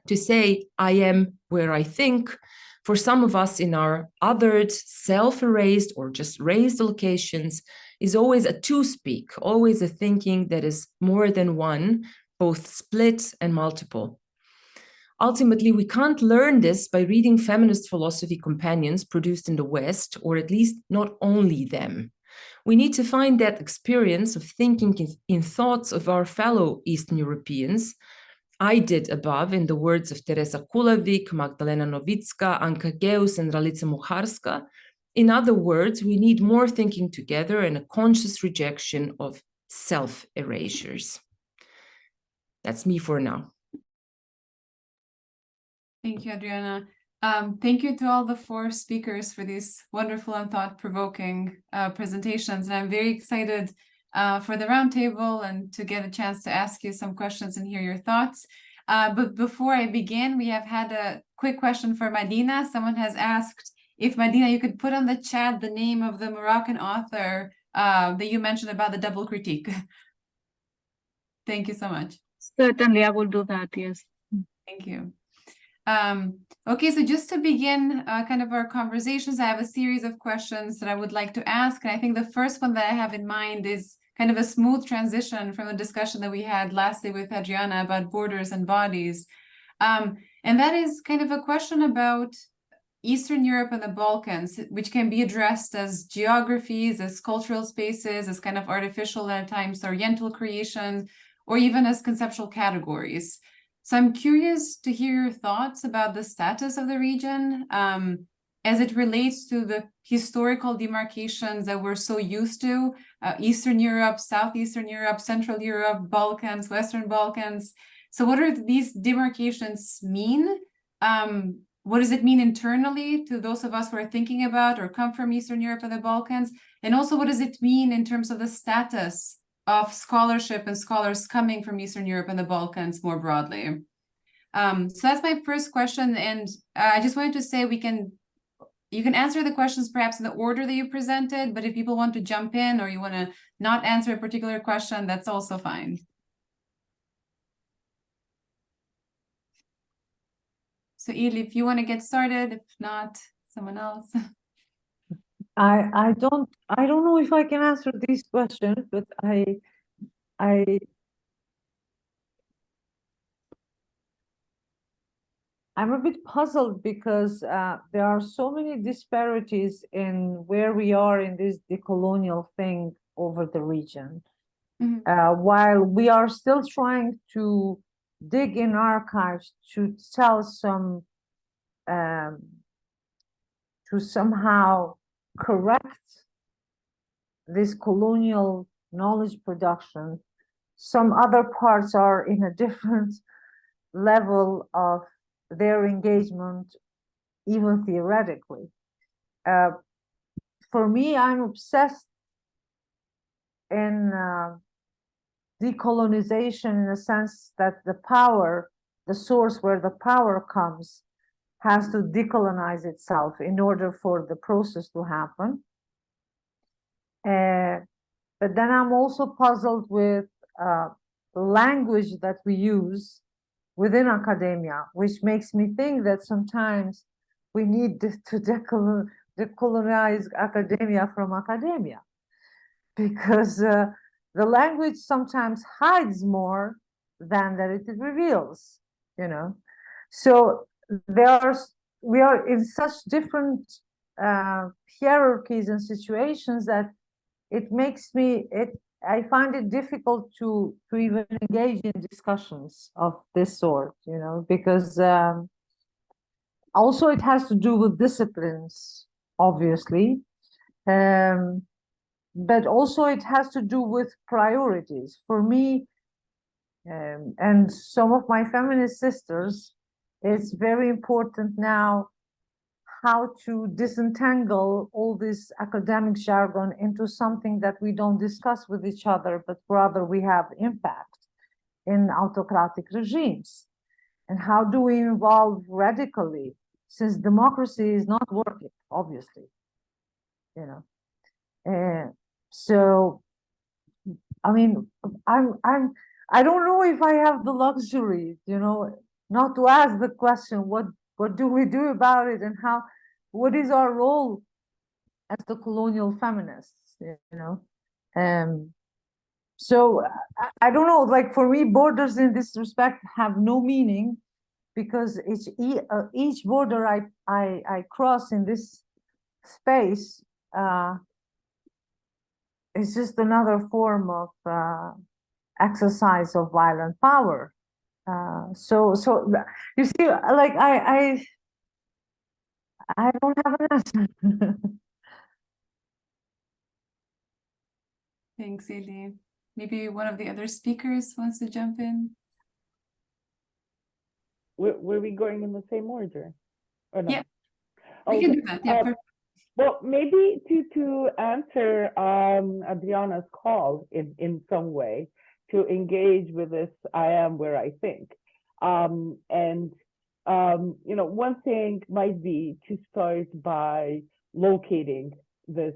To say, I am where I think, for some of us in our othered, self-erased, or just raised locations, is always a two-speak, always a thinking that is more than one, both split and multiple. Ultimately, we can't learn this by reading feminist philosophy companions produced in the West, or at least not only them. We need to find that experience of thinking in thoughts of our fellow Eastern Europeans. I did above, in the words of Teresa Kulavik, Magdalena Nowicka, Anka Geus, and Ralica Muharska. In other words, we need more thinking together and a conscious rejection of self-erasures. That's me for now. Thank you, Adriana. Thank you to all the four speakers for these wonderful and thought-provoking presentations. And I'm very excited for the roundtable and to get a chance to ask you some questions and hear your thoughts. But before I begin, we have had a quick question for Madina. Someone has asked if, Madina, you could put on the chat the name of the Moroccan author that you mentioned about the double critique. Thank you so much. Certainly, I will do that, yes. Thank you. Okay, so just to begin kind of our conversations, I have a series of questions that I would like to ask. And I think the first one that I have in mind is kind of a smooth transition from the discussion that we had last day with Adriana about borders and bodies. And that is kind of a question about Eastern Europe and the Balkans, which can be addressed as geographies, as cultural spaces, as kind of artificial and at times oriental creation, or even as conceptual categories. So I'm curious to hear your thoughts about the status of the region as it relates to the historical demarcations that we're so used to, Eastern Europe, Southeastern Europe, Central Europe, Balkans, Western Balkans. So what do these demarcations mean? What does it mean internally to those of us who are thinking about or come from Eastern Europe and the Balkans? And also, what does it mean in terms of the status of scholarship and scholars coming from Eastern Europe and the Balkans more broadly? So that's my first question. And I just wanted to say you can answer the questions perhaps in the order that you presented, but if people want to jump in or you want to not answer a particular question, that's also fine. So Eli, if you want to get started, if not, someone else. I don't know if I can answer these questions, but I'm a bit puzzled because there are so many disparities in where we are in this decolonial thing over the region. Mm-hmm. While we are still trying to dig in archives to tell some, to somehow correct this colonial knowledge production, some other parts are in a different level of their engagement, even theoretically. For me, I'm obsessed in decolonization in the sense that the power, the source where the power comes, has to decolonize itself in order for the process to happen. But then I'm also puzzled with the language that we use within academia, which makes me think that sometimes we need to decolonize academia from academia, because the language sometimes hides more than that it reveals, you know. So we are in such different hierarchies and situations that it makes me, I find it difficult to even engage in discussions of this sort, you know, because also it has to do with disciplines, obviously, but also it has to do with priorities. For me, and some of my feminist sisters, it's very important now how to disentangle all this academic jargon into something that we don't discuss with each other, but rather we have impact in autocratic regimes. And how do we involve radically, since democracy is not working, obviously, you know. So, I mean, I don't know if I have the luxury, you know, not to ask the question, what do we do about it, and what is our role as the colonial feminists, you know? So I don't know, like for me, borders in this respect have no meaning, because each border I cross in this space is just another form of exercise of violent power. So you see, like I don't have an answer. Thanks, Eli. Maybe one of the other speakers wants to jump in. Were we going in the same order? Or no? Yeah, we can do that. Yeah, perfect. Well, maybe to answer Adriana's call in some way to engage with this, I am where I think. You know, one thing might be to start by locating this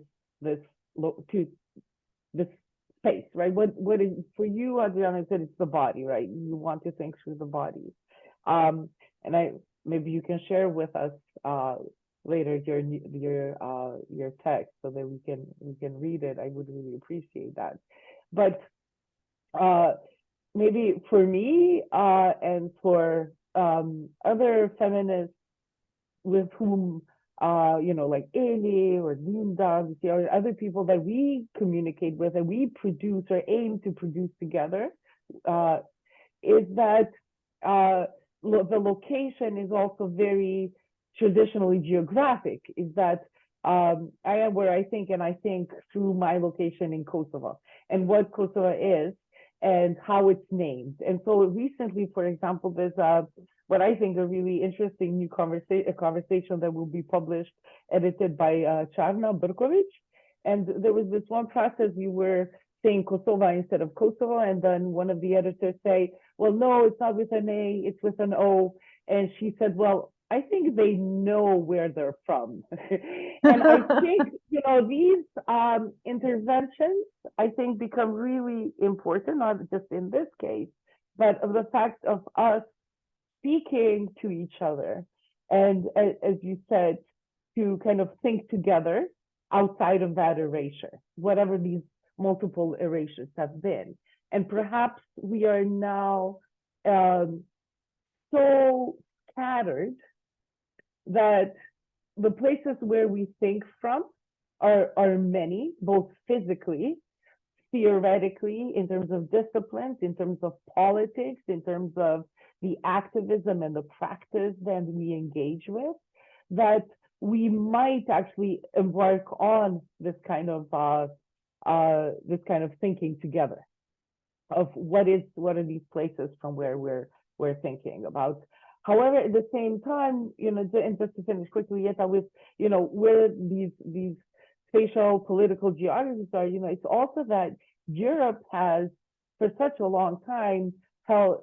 space, right? What is for you, Adriana said it's the body, right? You want to think through the body. And maybe you can share with us later your text so that we can read it. I would really appreciate that. But maybe for me and for other feminists with whom you know, like Eli or Linda or other people that we communicate with and we produce or aim to produce together, is that the location is also very traditionally geographic, is that I am where I think, and I think through my location in Kosovo and what Kosovo is and how it's named. And so recently, for example, there's what I think a really interesting new conversation that will be published, edited by Charna Berkovic. And there was this one process, you were saying Kosovo instead of Kosovo, and then one of the editors say, well, no, it's not with an A, it's with an O. And she said, well, I think they know where they're from. And I think, you know, these interventions, I think, become really important, not just in this case, but of the fact of us speaking to each other. And as you said, to kind of think together outside of that erasure, whatever these multiple erasures have been. And perhaps we are now so scattered that the places where we think from are many, both physically, theoretically, in terms of disciplines, in terms of politics, in terms of the activism and the practice that we engage with, that we might actually embark on this kind of thinking together of what are these places from where we're thinking about. However, at the same time, you know, and just to finish quickly, Jeta, with, you know, where these spatial political geographies are, you know, it's also that Europe has, for such a long time,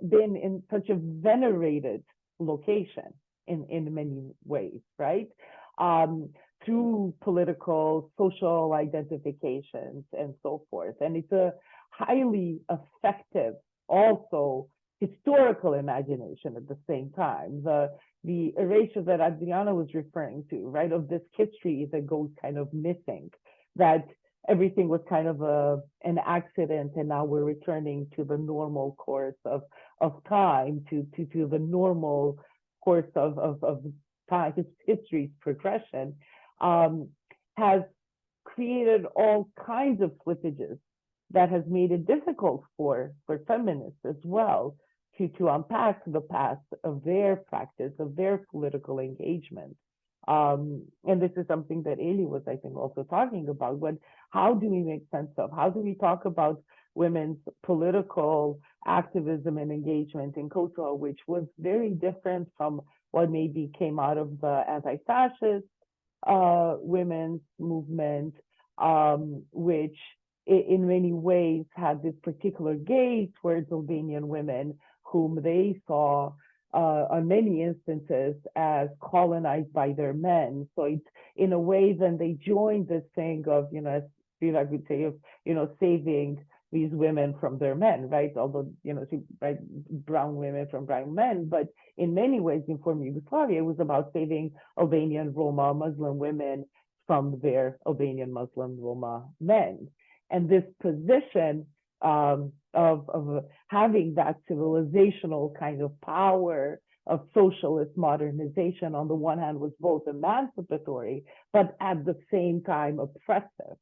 been in such a venerated location in many ways, right? Through political, social identifications and so forth. And it's a highly effective, also historical imagination at the same time. The erasure that Adriana was referring to, right, of this history that goes kind of missing, that everything was kind of an accident, and now we're returning to the normal course of time, to the normal course of time, history's progression, has created all kinds of slippages that has made it difficult for feminists as well to unpack the past of their practice, of their political engagement. And this is something that Eli was, I think, also talking about. How do we make sense of? How do we talk about women's political activism and engagement in Kosovo, which was very different from what maybe came out of the anti-fascist women's movement, which in many ways had this particular gaze towards Albanian women whom they saw on many instances as colonized by their men. So it's in a way then they joined this thing of, as Spivak would say, of, saving these women from their men, right? Although, right, brown women from brown men, but in many ways in former Yugoslavia, it was about saving Albanian Roma Muslim women from their Albanian Muslim Roma men. And this position of having that civilizational kind of power of socialist modernization on the one hand was both emancipatory, but at the same time oppressive.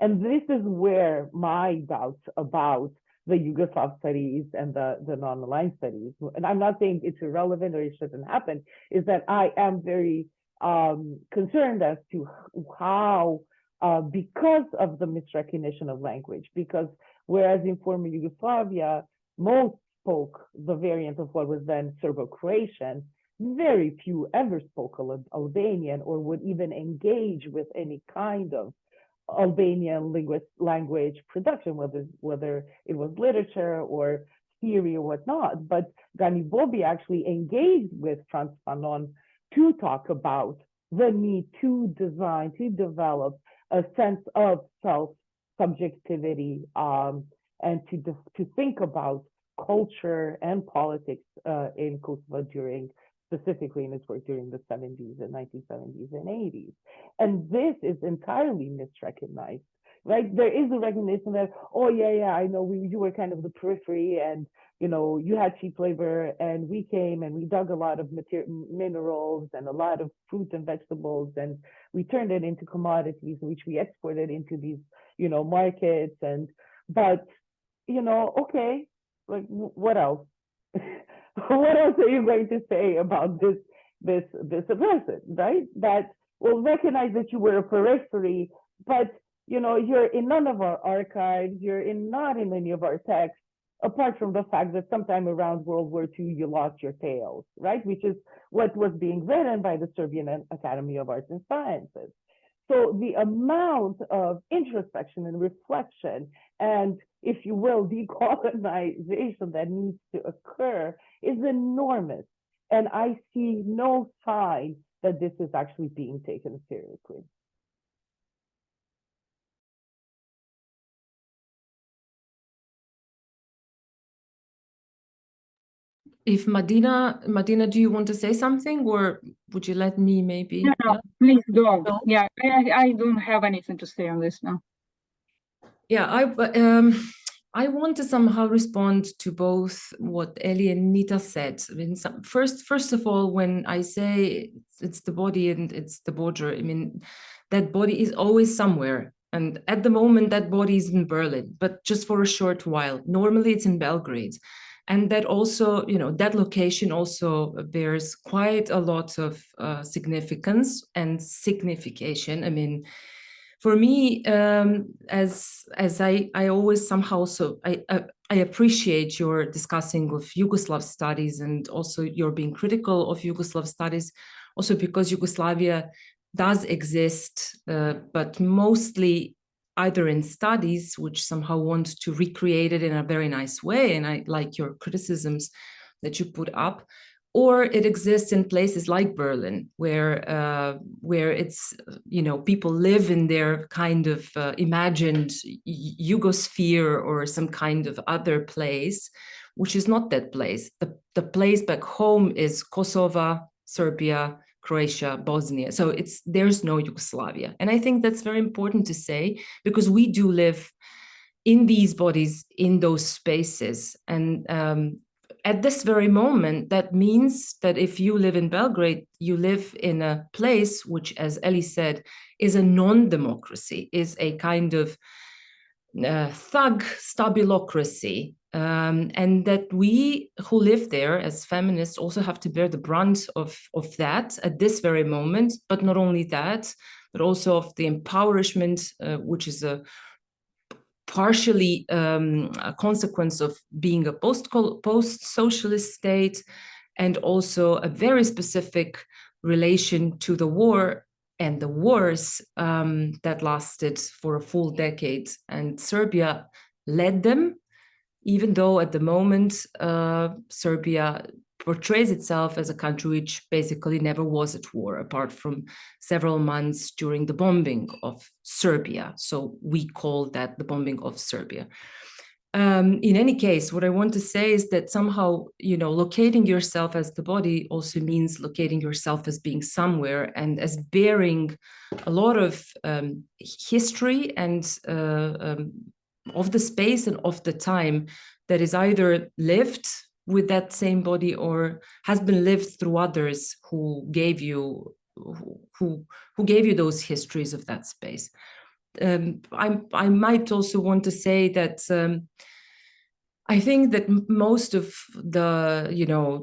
And this is where my doubts about the Yugoslav studies and the non-aligned studies, and I'm not saying it's irrelevant or it shouldn't happen, is that I am very concerned as to how, because of the misrecognition of language, because whereas in former Yugoslavia, most spoke the variant of what was then Serbo-Croatian, very few ever spoke Albanian or would even engage with any kind of Albanian language production, whether it was literature or theory or whatnot. But Gani Bobi actually engaged with Frantz Fanon to talk about the need to design, to develop a sense of self-subjectivity and to think about culture and politics in Kosovo specifically in its work during the 70s and 1970s and 80s. And this is entirely misrecognized, right? There is a recognition that, oh, yeah, I know you were kind of the periphery and, you had cheap labor and we came and we dug a lot of minerals and a lot of fruit and vegetables and we turned it into commodities which we exported into these, markets. But, okay, like what else? What else are you going to say about this oppression, right? That will recognize that you were a periphery, but you're in none of our archives, you're not in any of our texts, apart from the fact that sometime around World War II you lost your tales, right? Which is what was being written by the Serbian Academy of Arts and Sciences. So the amount of introspection and reflection and, if you will, decolonization that needs to occur is enormous. And I see no sign that this is actually being taken seriously. If Madina, do you want to say something, or would you let me maybe? No, yeah? Please go. No? Yeah, I don't have anything to say on this now. Yeah, I want to somehow respond to both what Eli and Nita said. I mean, first of all, when I say it's the body and it's the border, I mean, that body is always somewhere. And at the moment, that body is in Berlin, but just for a short while. Normally, it's in Belgrade. And that also, that location also bears quite a lot of significance and signification. I mean, for me, as I always somehow, I appreciate your discussing of Yugoslav studies and also your being critical of Yugoslav studies, also because Yugoslavia does exist, but mostly either in studies, which somehow want to recreate it in a very nice way, and I like your criticisms that you put up, or it exists in places like Berlin, where it's, people live in their kind of imagined Yugosphere or some kind of other place, which is not that place. The place back home is Kosovo, Serbia, Croatia, Bosnia. So there's no Yugoslavia. And I think that's very important to say, because we do live in these bodies, in those spaces. And at this very moment, that means that if you live in Belgrade, you live in a place which, as Ellie said, is a non-democracy, is a kind of thug stabilocracy, and that we who live there as feminists also have to bear the brunt of that at this very moment, but not only that, but also of the impoverishment, which is a partially a consequence of being a post-socialist state, and also a very specific relation to the war and the wars that lasted for a full decade. And Serbia led them, even though at the moment Serbia portrays itself as a country which basically never was at war, apart from several months during the bombing of Serbia. So we call that the bombing of Serbia. In any case, what I want to say is that somehow, locating yourself as the body also means locating yourself as being somewhere and as bearing a lot of history and of the space and of the time that is either lived with that same body or has been lived through others who gave you those histories of that space. I might also want to say that I think that most of the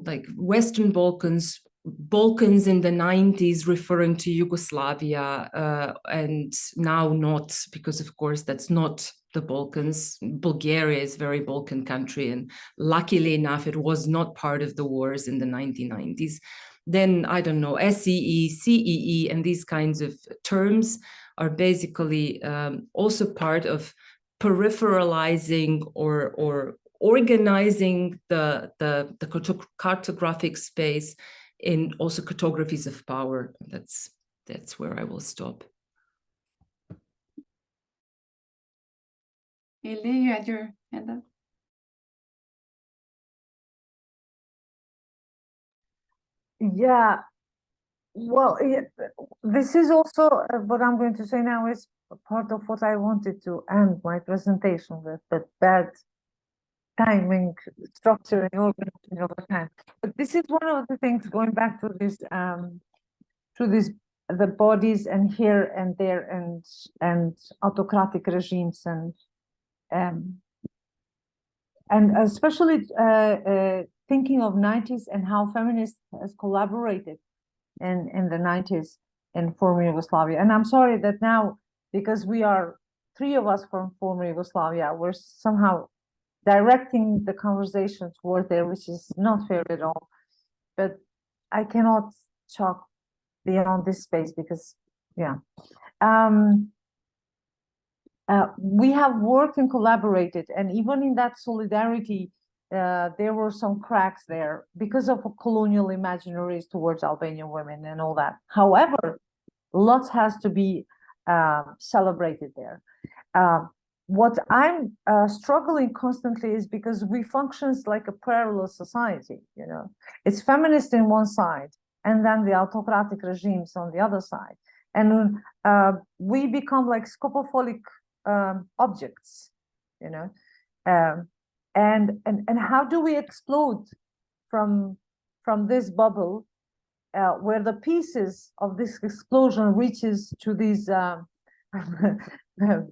like Western Balkans in the 90s, referring to Yugoslavia, and now not, because of course that's not the Balkans. Bulgaria is a very Balkan country, and luckily enough, it was not part of the wars in the 1990s. Then, I don't know, SEE, CEE, and these kinds of terms are basically also part of peripheralizing or organizing the cartographic space in also cartographies of power. That's where I will stop. Eli, you had your hand up. Yeah, well, this is also what I'm going to say now is part of what I wanted to end my presentation with, that bad timing, structure, and organizing over time. But this is one of the things going back to this, the bodies and here and there and autocratic regimes and especially thinking of 90s and how feminists has collaborated in the 90s in former Yugoslavia. And I'm sorry that now, because we are three of us from former Yugoslavia, we're somehow directing the conversation toward there, which is not fair at all. But I cannot talk beyond this space because, yeah. We have worked and collaborated, and even in that solidarity, there were some cracks there because of colonial imaginaries towards Albanian women and all that. However, lots has to be celebrated there. What I'm struggling constantly is because we functions like a parallel society, It's feminist in one side, and then the autocratic regimes on the other side. And we become like scopophilic objects, and how do we explode from this bubble where the pieces of this explosion reaches to these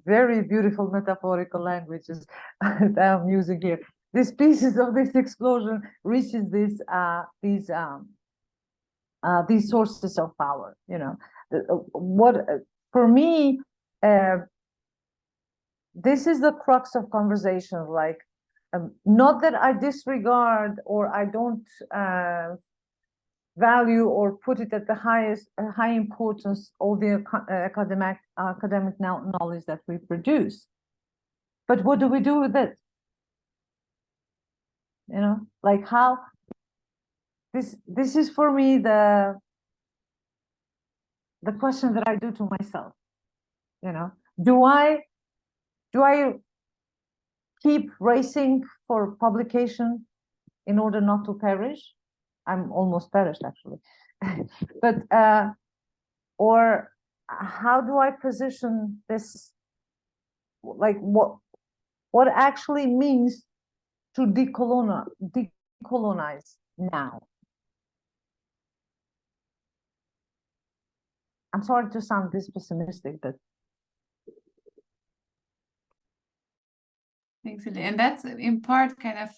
very beautiful metaphorical languages that I'm using here. These pieces of this explosion reaches these sources of power. What for me. This is the crux of conversation, like, not that I disregard or I don't value or put it at the high importance all the academic knowledge that we produce, but what do we do with it? Like how this is for me the question that I do to myself. Do I keep racing for publication in order not to perish? I'm almost perished, actually. But or how do I position this? Like what actually means to decolonize decolonize now? I'm sorry to sound this pessimistic, but Thanks, Eli. And that's in part kind of,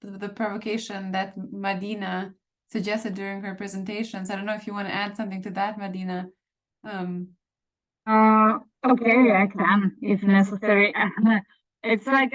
the provocation that Madina suggested during her presentations. I don't know if you want to add something to that, Madina. Okay, I can if necessary. It's like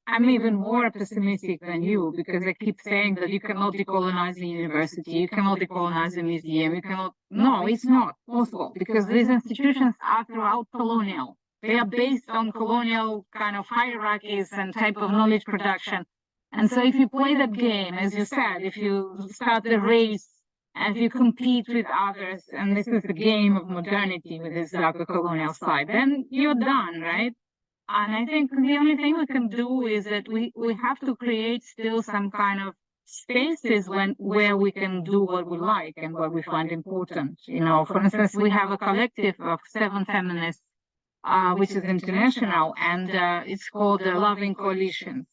I'm even more pessimistic than you because I keep saying that you cannot decolonize the university, you cannot decolonize the museum, you cannot. No, it's not possible because these institutions are throughout colonial. They are based on colonial kind of hierarchies and type of knowledge production. And so if you play that game, as you said, if you start the race and if you compete with others, and this is the game of modernity with this colonial side, then you're done, right? And I think the only thing we can do is that we have to create still some kind of spaces where we can do what we like and what we find important. For instance, we have a collective of 7 feminists, which is international, and it's called the Loving Coalition.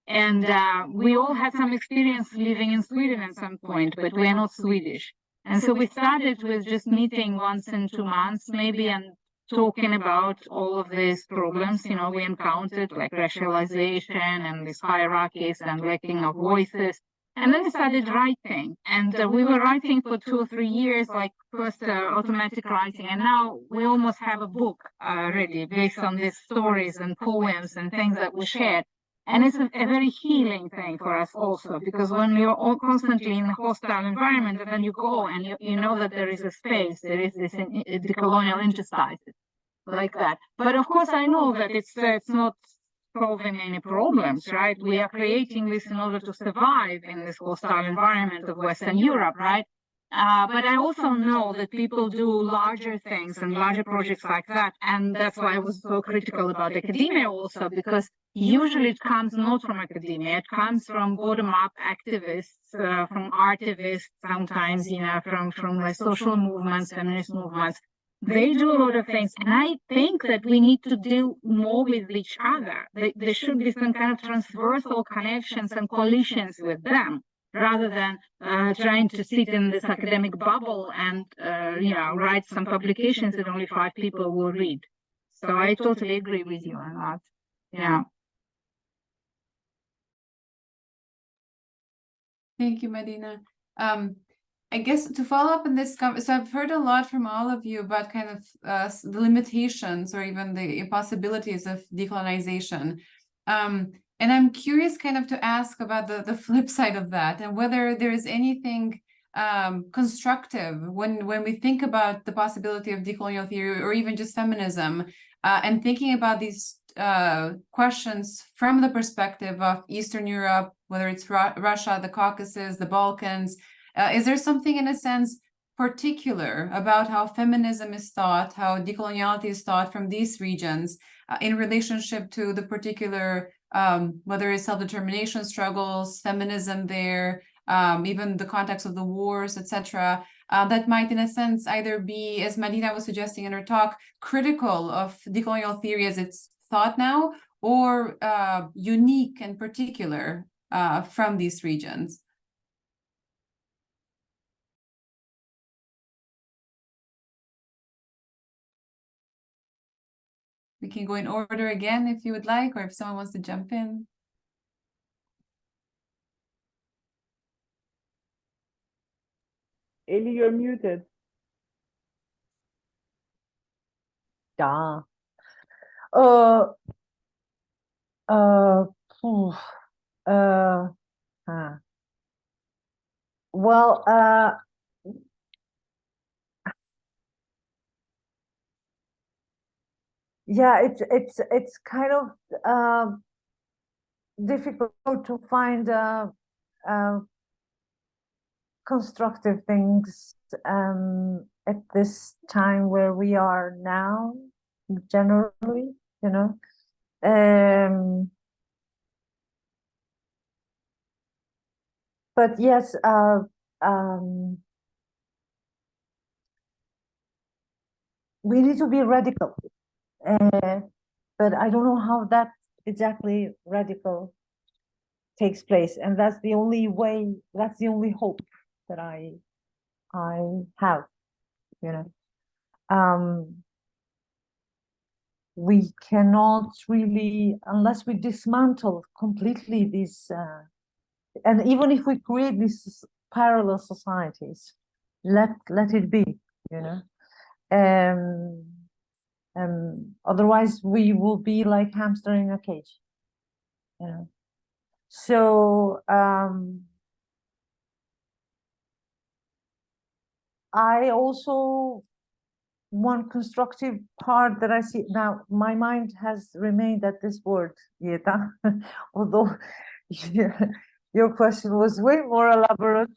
And we all had some experience living in Sweden at some point, but we are not Swedish. And so we started with just meeting once in 2 months, maybe, and talking about all of these problems, we encountered, like racialization and these hierarchies and lacking of voices. And then we started writing, and we were writing for 2 or 3 years, like first automatic writing, and now we almost have a book ready based on these stories and poems and things that we shared. And it's a very healing thing for us also, because when you're all constantly in a hostile environment, and then you go and you know that there is a space, there is this decolonial interstices like that. But of course, I know that it's not solving any problems, right? We are creating this in order to survive in this hostile environment of Western Europe, right? But I also know that people do larger things and larger projects like that. And that's why I was so critical about academia also, because usually it comes not from academia, it comes from bottom-up activists, from artivists, sometimes, from like social movements, feminist movements. They do a lot of things, and I think that we need to deal more with each other. There should be some kind of transversal connections and coalitions with them, rather than trying to sit in this academic bubble and write some publications that only 5 people will read. So I totally agree with you on that. Yeah. Thank you, Madina. I guess to follow up on this, so I've heard a lot from all of you about kind of the limitations or even the impossibilities of decolonization. And I'm curious kind of to ask about the flip side of that, and whether there is anything constructive when we think about the possibility of decolonial theory or even just feminism, and thinking about these questions from the perspective of Eastern Europe, whether it's Russia, the Caucasus, the Balkans. Is there something, in a sense, particular about how feminism is thought, how decoloniality is thought from these regions in relationship to the particular, whether it's self-determination struggles, feminism there, even the context of the wars, etc., that might, in a sense, either be, as Madina was suggesting in her talk, critical of decolonial theory as it's thought now, or unique and particular from these regions? We can go in order again if you would like, or if someone wants to jump in. Eli, you're muted. yeah. Well, yeah, it's kind of difficult to find constructive things at this time where we are now, generally, but yes, we need to be radical, but I don't know how that exactly radical takes place, and that's the only way, that's the only hope that I have, you know. We cannot really, unless we dismantle completely these, and even if we create these parallel societies, let it be, you know. Otherwise we will be like hamster in a cage, you know. So I also, one constructive part that I see now, my mind has remained at this word, Jeta, although your question was way more elaborate.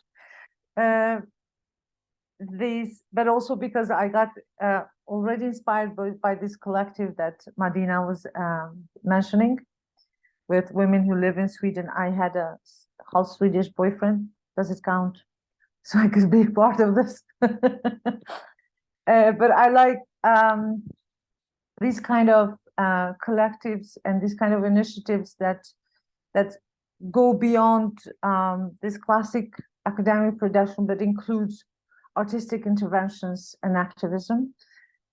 But also because I got already inspired by this collective that Madina was mentioning, with women who live in Sweden. I had a half Swedish boyfriend. Does it count? So I could be part of this. But I like these kind of collectives and these kind of initiatives that go beyond this classic academic production, but includes artistic interventions and activism.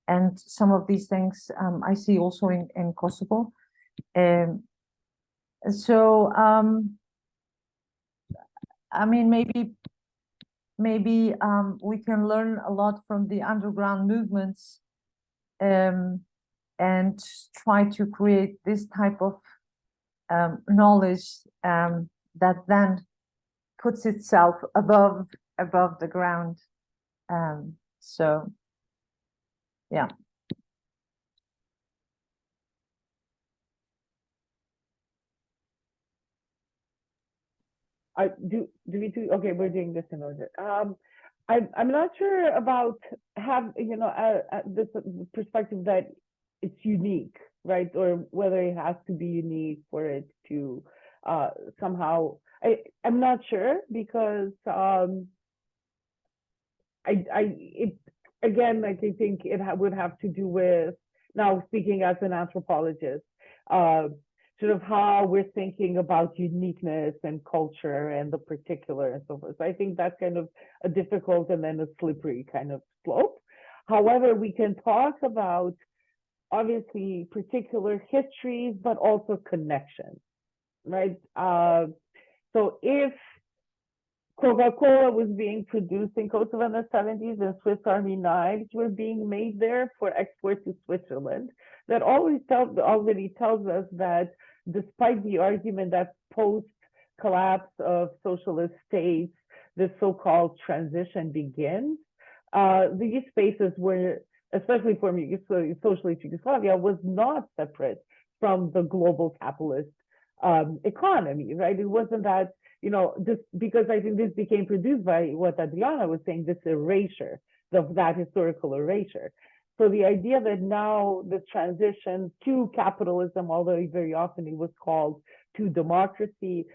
And some of these things I see also in Kosovo. So I mean, maybe we can learn a lot from the underground movements, and try to create this type of knowledge that then puts itself above the ground. So yeah. Okay, we're doing this in order. I'm not sure about this perspective that it's unique, right? Or whether it has to be unique for it to somehow. I'm not sure, because again, like, I think it would have to do with, now speaking as an anthropologist, sort of how we're thinking about uniqueness and culture and the particular and so forth. So I think that's kind of a difficult and then a slippery kind of slope. However, we can talk about, obviously, particular histories, but also connections, right? So if Coca-Cola was being produced in Kosovo in the 70s and Swiss Army knives were being made there for export to Switzerland, that already tells us that despite the argument that post-collapse of socialist states, the so-called transition begins, these spaces were, especially for socialist Yugoslavia, was not separate from the global capitalist economy, right? It wasn't that, just because I think this became produced by what Adriana was saying, this erasure, that historical erasure. So the idea that now the transition to capitalism, although very often it was called to democracy,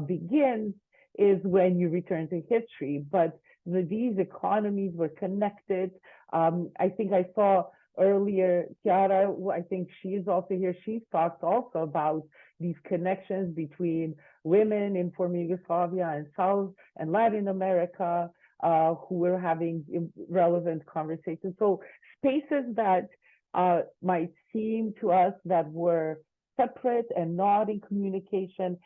begins, is when you return to history. But these economies were connected. I think I saw earlier, Chiara, I think she's also here, she's talked also about these connections between women in former Yugoslavia and South and Latin America, who were having relevant conversations. So spaces that might seem to us that were separate and not in communication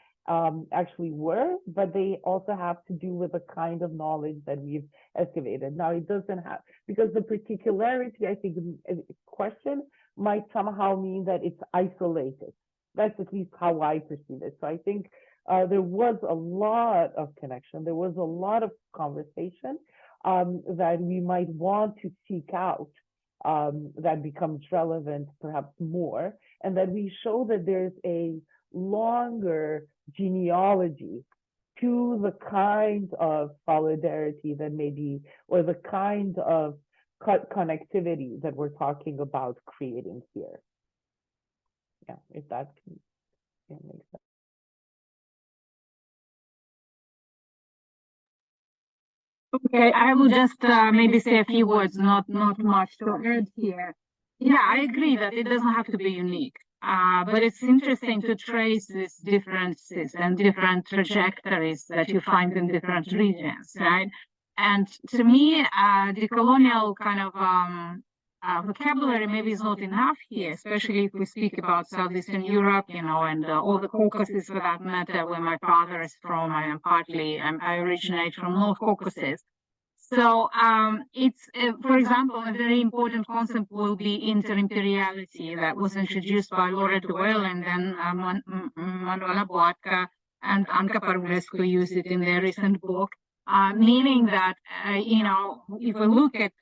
actually were, but they also have to do with the kind of knowledge that we've excavated. Now, it doesn't have, because the particularity, I think, question might somehow mean that it's isolated. That's at least how I perceive it. So I think there was a lot of connection. There was a lot of conversation that we might want to seek out, that becomes relevant perhaps more, and that we show that there's a longer genealogy to the kind of solidarity that maybe, or the kind of connectivity that we're talking about creating here. Yeah, if that makes sense. Okay, I will just maybe say a few words, not much to add here. Yeah, I agree that it doesn't have to be unique. But it's interesting to trace these differences and different trajectories that you find in different regions, right? And to me, decolonial kind of vocabulary maybe is not enough here, especially if we speak about Southeastern Europe, you know, and all the Caucasus for that matter, where my father is from. I originate from North Caucasus. So it's, for example, a very important concept will be interimperiality that was introduced by Laura Doyle, and then Manuela Boatka and Anka Parvulescu used it in their recent book, meaning that, you know, if we look at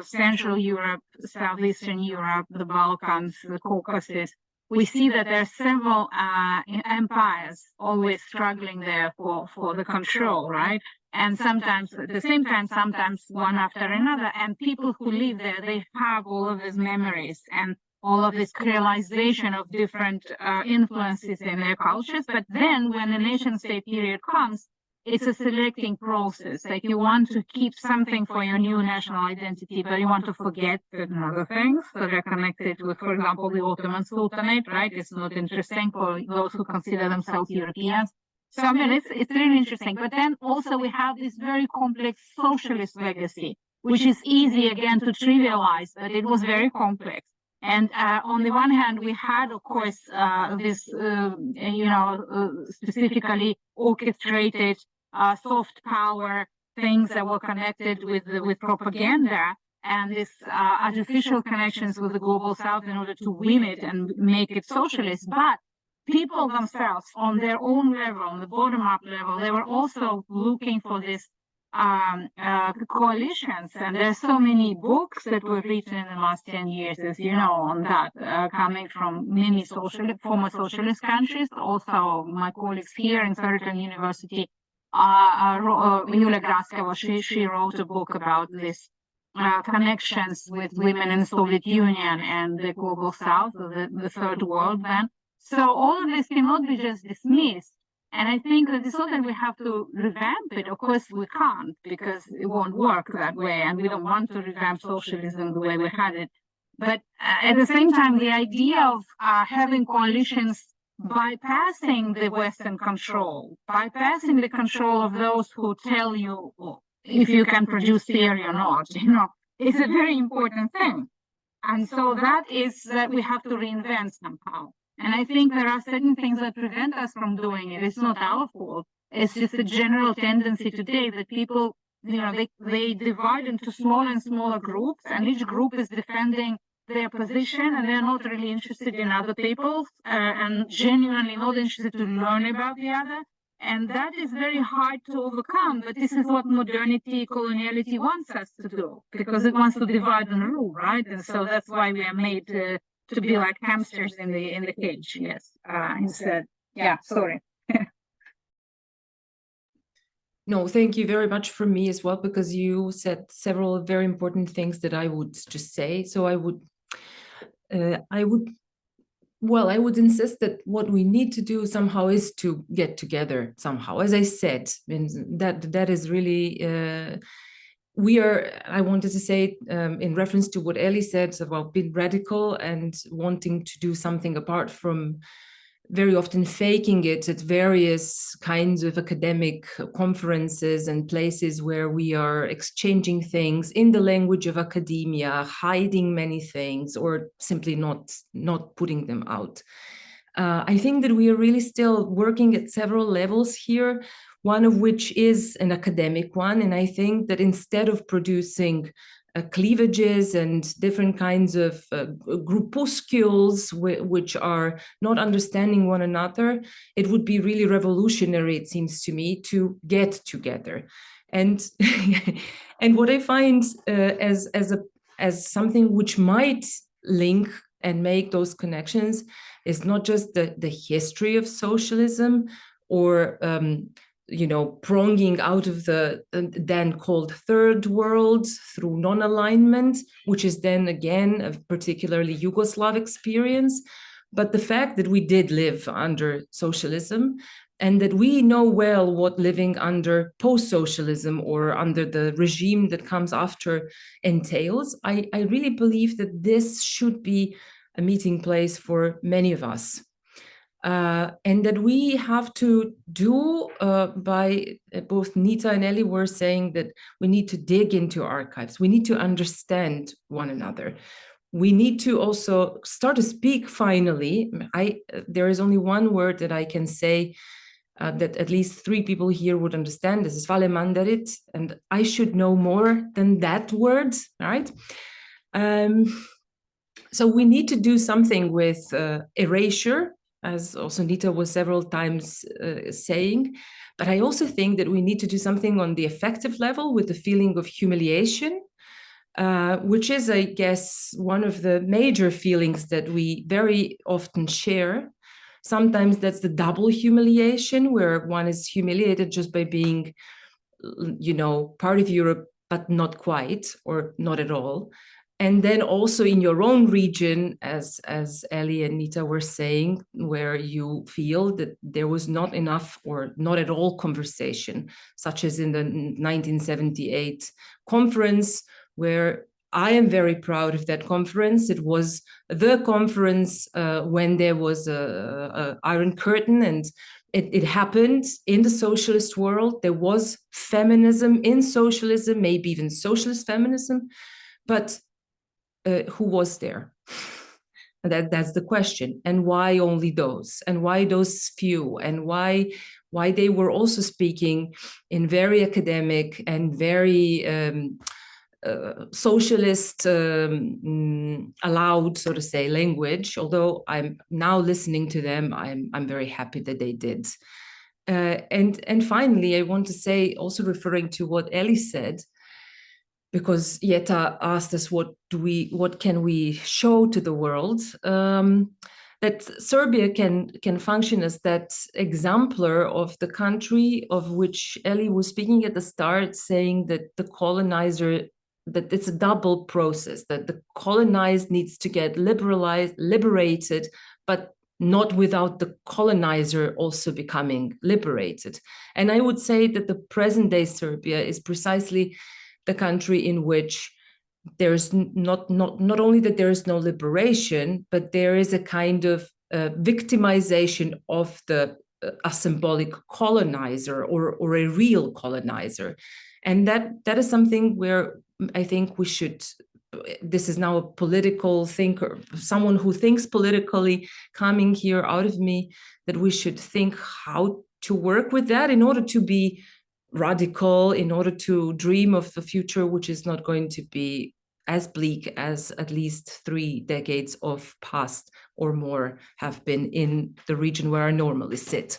Central Europe, Southeastern Europe, the Balkans, the Caucasus, we see that there are several empires always struggling there for the control, right? And sometimes at the same time, sometimes one after another. And people who live there, they have all of these memories and all of this creolization of different influences in their cultures. But then when the nation state period comes, it's a selecting process. Like you want to keep something for your new national identity, but you want to forget certain other things that are connected with, for example, the Ottoman Sultanate, right? It's not interesting for those who consider themselves Europeans. So I mean, it's really interesting. But then also we have this very complex socialist legacy, which is easy again to trivialize, but it was very complex. And on the one hand, we had, of course, this, specifically orchestrated soft power things that were connected with propaganda and this artificial connections with the global South in order to win it and make it socialist. But people themselves, on their own level, on the bottom-up level, they were also looking for this coalitions, and there's so many books that were written in the last 10 years, as you know, on that, coming from many former socialist countries. Also, my colleagues here in Thurton University, Yulia Graskova, she wrote a book about this connections with women in the Soviet Union and the global South, the third world then. So all of this cannot be just dismissed. And I think that it's not that we have to revamp it. Of course, we can't, because it won't work that way. And we don't want to revamp socialism the way we had it. But at the same time, the idea of having coalitions bypassing the Western control, bypassing the control of those who tell you if you can produce theory or not, is a very important thing. And so that is that we have to reinvent somehow. And I think there are certain things that prevent us from doing it. It's not our fault. It's just a general tendency today that people, they divide into smaller and smaller groups, and each group is defending their position, and they're not really interested in other people and genuinely not interested to learn about the other. And that is very hard to overcome. But this is what modernity, coloniality wants us to do, because it wants to divide and rule, right? And so that's why we are made to be like hamsters in the cage, yes, instead. Yeah, sorry. No, thank you very much from me as well, because you said several very important things that I would just say. So I would insist that what we need to do somehow is to get together somehow. As I said, that is really, I wanted to say in reference to what Eli said about being radical and wanting to do something apart from very often faking it at various kinds of academic conferences and places where we are exchanging things in the language of academia, hiding many things, or simply not putting them out. I think that we are really still working at several levels here, one of which is an academic one. And I think that instead of producing cleavages and different kinds of groupuscules which are not understanding one another, it would be really revolutionary, it seems to me, to get together. And and what I find as something which might link and make those connections is not just the history of socialism or pronging out of the then called third world through non-alignment, which is then again a particularly Yugoslav experience, but the fact that we did live under socialism and that we know well what living under post-socialism or under the regime that comes after entails. I really believe that this should be a meeting place for many of us. And that we have to do, by both Nita and Eli were saying that we need to dig into archives. We need to understand one another. We need to also start to speak finally. There is only one word that I can say that at least 3 people here would understand. This is Vale Mandarit, and I should know more than that word, right? So we need to do something with erasure, as also Nita was several times saying. But I also think that we need to do something on the affective level with the feeling of humiliation, which is, I guess, one of the major feelings that we very often share. Sometimes that's the double humiliation, where one is humiliated just by being, part of Europe, but not quite, or not at all. And then also in your own region, as Eli and Nita were saying, where you feel that there was not enough or not at all conversation, such as in the 1978 conference, where I am very proud of that conference. It was the conference when there was a Iron Curtain, and it happened in the socialist world. There was feminism in socialism, maybe even socialist feminism, but who was there? That's the question. And why only those? And why those few? And why they were also speaking in very academic and very socialist allowed, so to say, language. Although I'm now listening to them, I'm very happy that they did. And finally, I want to say, also referring to what Eli said, because Jeta asked us what can we show to the world, that Serbia can function as that exemplar of the country of which Eli was speaking at the start, saying that the colonizer, that it's a double process, that the colonized needs to get liberated, but not without the colonizer also becoming liberated. And I would say that the present day Serbia is precisely the country in which there's not only that there is no liberation, but there is a kind of victimization of a symbolic colonizer or a real colonizer. And that is something where I think we should, this is now a political thinker, someone who thinks politically coming here out of me, that we should think how to work with that in order to be radical, in order to dream of a future which is not going to be as bleak as at least 3 decades of past or more have been in the region where I normally sit.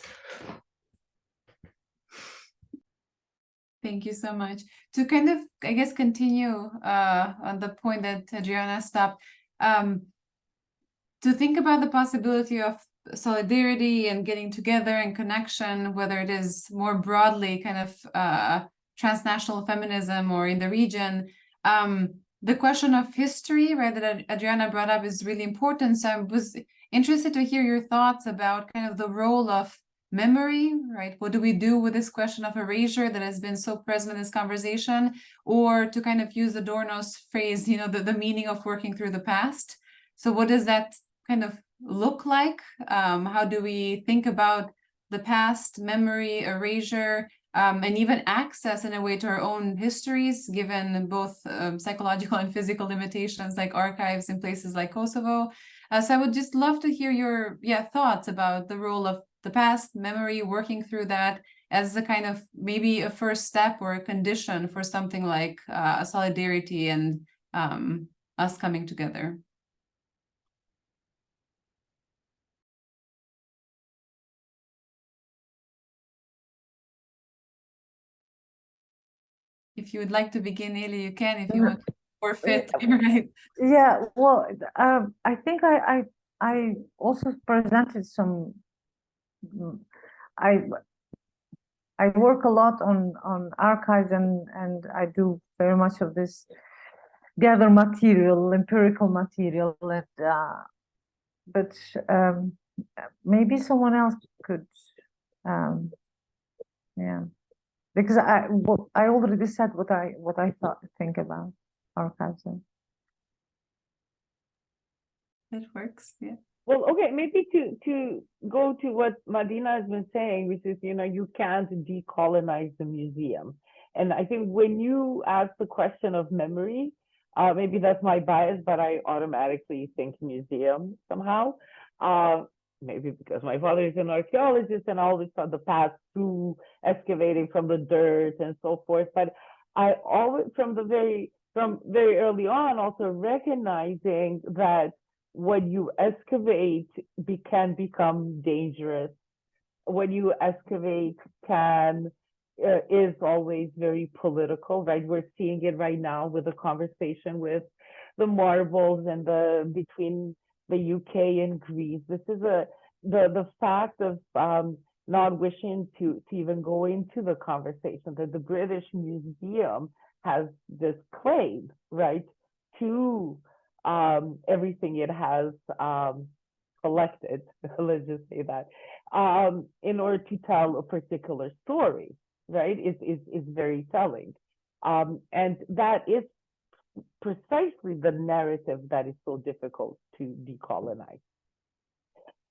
Thank you so much. To kind of, I guess, continue on the point that Adriana stopped, to think about the possibility of solidarity and getting together and connection, whether it is more broadly kind of transnational feminism or in the region, the question of history, right, that Adriana brought up is really important. So I was interested to hear your thoughts about kind of the role of memory, right? What do we do with this question of erasure that has been so present in this conversation? Or to kind of use Adorno's phrase, the meaning of working through the past. So what does that kind of look like? How do we think about the past, memory, erasure, and even access in a way to our own histories, given both psychological and physical limitations like archives in places like Kosovo? So I would just love to hear your thoughts about the role of the past, memory, working through that as a kind of maybe a first step or a condition for something like a solidarity and us coming together. If you would like to begin, Eli, you can. If you want to forfeit, right? Yeah, well, I think I also presented some. I work a lot on archives and I do very much of this gather material, empirical material, and but maybe someone else could, yeah, because I already said what I think about archives. That works, yeah. Well, okay, maybe to go to what Madina has been saying, which is, you can't decolonize the museum. And I think when you ask the question of memory, maybe that's my bias, but I automatically think museum somehow. Maybe because my father is an archaeologist and I always saw the past through excavating from the dirt and so forth. But I always, from very early on, also recognizing that when you excavate can become dangerous. When you excavate is always very political, right? We're seeing it right now with the conversation with the marbles and between the UK and Greece. This is the fact of not wishing to even go into the conversation that the British Museum has this claim, right, to everything it has collected, let's just say that, in order to tell a particular story, right, is very telling. And that is precisely the narrative that is so difficult to decolonize.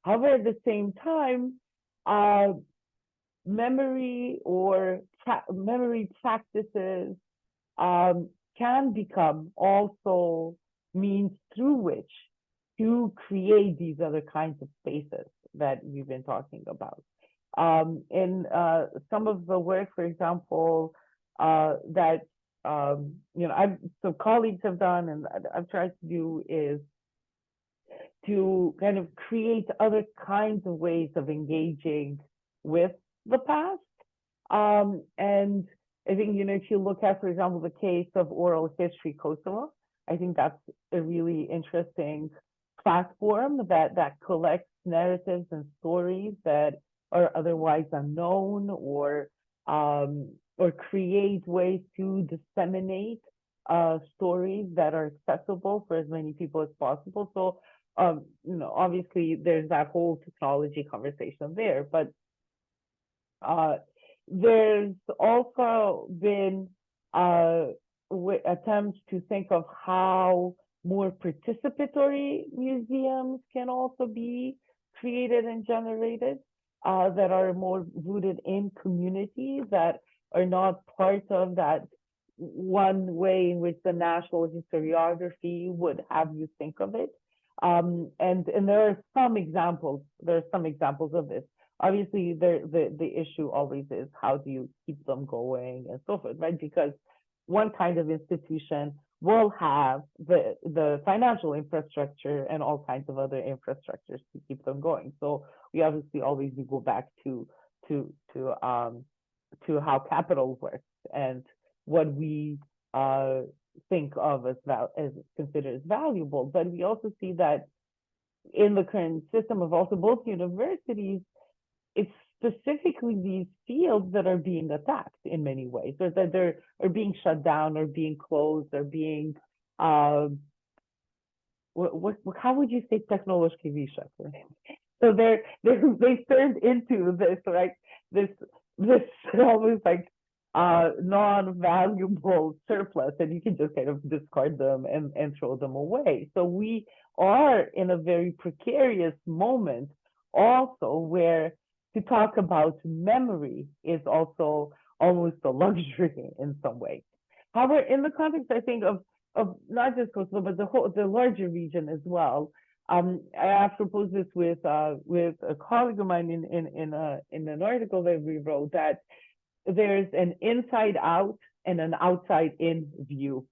However, at the same time, memory practices can become also means through which to create these other kinds of spaces that we've been talking about. In some of the work, for example, that some colleagues have done and I've tried to do is to kind of create other kinds of ways of engaging with the past. And I think, if you look at, for example, the case of Oral History Kosovo, I think that's a really interesting platform that collects narratives and stories that are otherwise unknown, or create ways to disseminate stories that are accessible for as many people as possible. So, obviously there's that whole technology conversation there, but there's also been attempts to think of how more participatory museums can also be created and generated, that are more rooted in community, that are not part of that one way in which the national historiography would have you think of it. And there are some examples. There are some examples of this. Obviously, the issue always is how do you keep them going and so forth, right? Because one kind of institution will have the financial infrastructure and all kinds of other infrastructures to keep them going. So we obviously always go back to how capital works and what we think of as considered as valuable. But we also see that in the current system of also both universities, it's specifically these fields that are being attacked in many ways, or that are being shut down, or being closed, or being how would you say technologiczki wyszedł? So they turned into this, right? This almost like non-valuable surplus, and you can just kind of discard them and throw them away. So we are in a very precarious moment also, where to talk about memory is also almost a luxury in some way. However, in the context, I think, of not just Kosovo, but the larger region as well, I have proposed this with a colleague of mine in an article that we wrote, that there's an inside out and an outside in view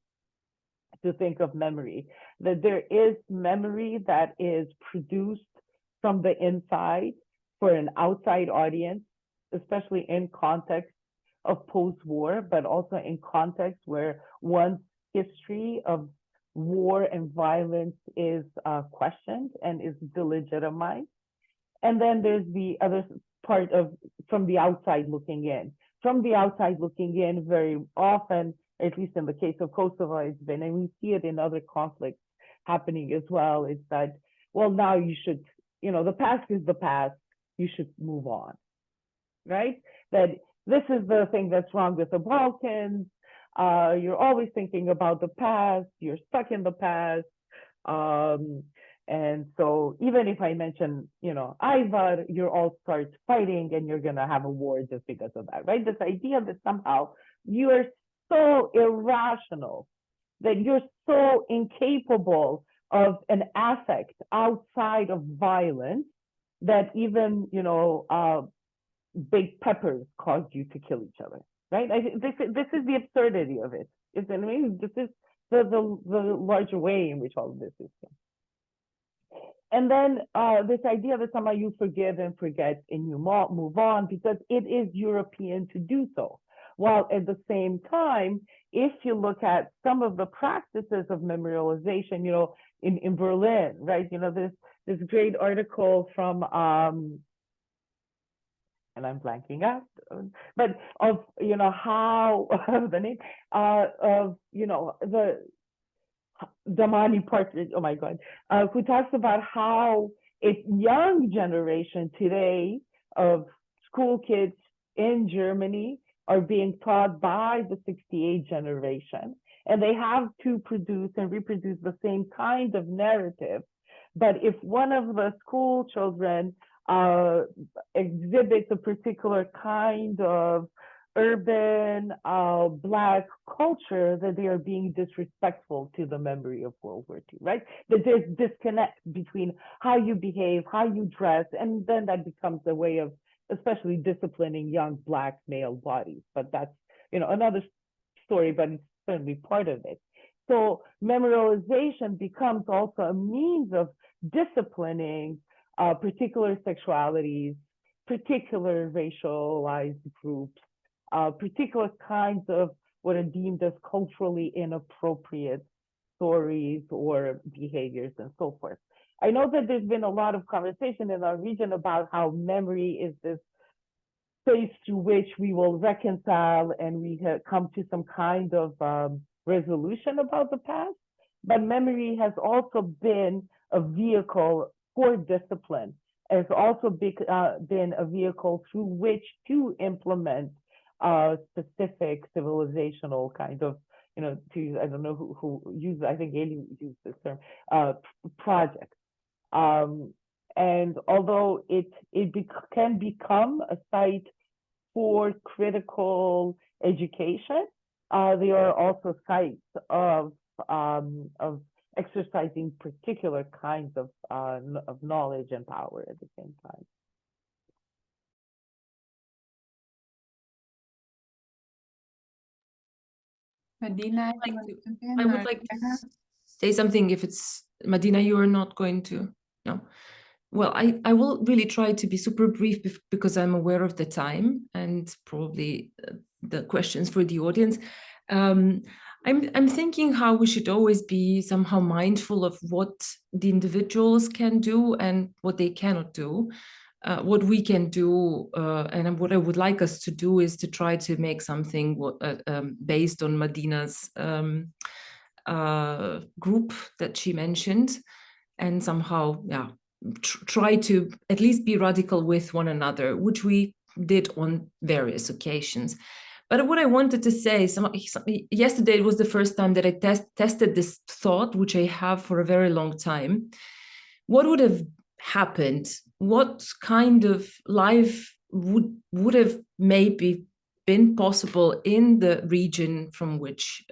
to think of memory. That there is memory that is produced from the inside for an outside audience, especially in context of post-war, but also in context where one's history of war and violence is questioned and is delegitimized. And then there's the other part of from the outside looking in. From the outside looking in, very often, at least in the case of Kosovo, it's been, and we see it in other conflicts happening as well, is that, well, now you should, the past is the past, you should move on, right? That this is the thing that's wrong with the Balkans. You're always thinking about the past, you're stuck in the past. And so even if I mention, Ivar, you all start fighting and you're going to have a war just because of that, right? This idea that somehow you are so irrational, that you're so incapable of an affect outside of violence, that even, big peppers caused you to kill each other, right? This is the absurdity of it. Is I mean, this is the larger way in which all of this is. And then this idea that somehow you forgive and forget and you move on because it is European to do so. While at the same time, if you look at some of the practices of memorialization, in Berlin, right? This great article from and I'm blanking out, but of how the name of the Damani portrait, oh my God, who talks about how a young generation today of school kids in Germany are being taught by the 68 generation, and they have to produce and reproduce the same kind of narrative. But if one of the school children exhibits a particular kind of urban Black culture, that they are being disrespectful to the memory of World War II, right? That there's disconnect between how you behave, how you dress, and then that becomes a way of especially disciplining young Black male bodies. But that's another story, but it's certainly part of it. So memorialization becomes also a means of disciplining particular sexualities, particular racialized groups, particular kinds of what are deemed as culturally inappropriate stories or behaviors and so forth. I know that there's been a lot of conversation in our region about how memory is this space through which we will reconcile and we come to some kind of resolution about the past, but memory has also been a vehicle for discipline, has also been a vehicle through which to implement specific civilizational kind of, I don't know who used, I think Eli used this term, projects. And although it can become a site for critical education, they are also sites of exercising particular kinds of knowledge and power at the same time. Madina, I would like to say something if it's Madina, you are not going to, no. Well, I will really try to be super brief because I'm aware of the time and probably the questions for the audience. I'm thinking how we should always be somehow mindful of what the individuals can do and what they cannot do. What we can do and what I would like us to do is to try to make something based on Madina's group that she mentioned, and somehow, try to at least be radical with one another, which we did on various occasions. But what I wanted to say, yesterday was the first time that I tested this thought, which I have for a very long time. What would have happened? What kind of life would have maybe been possible in the region from which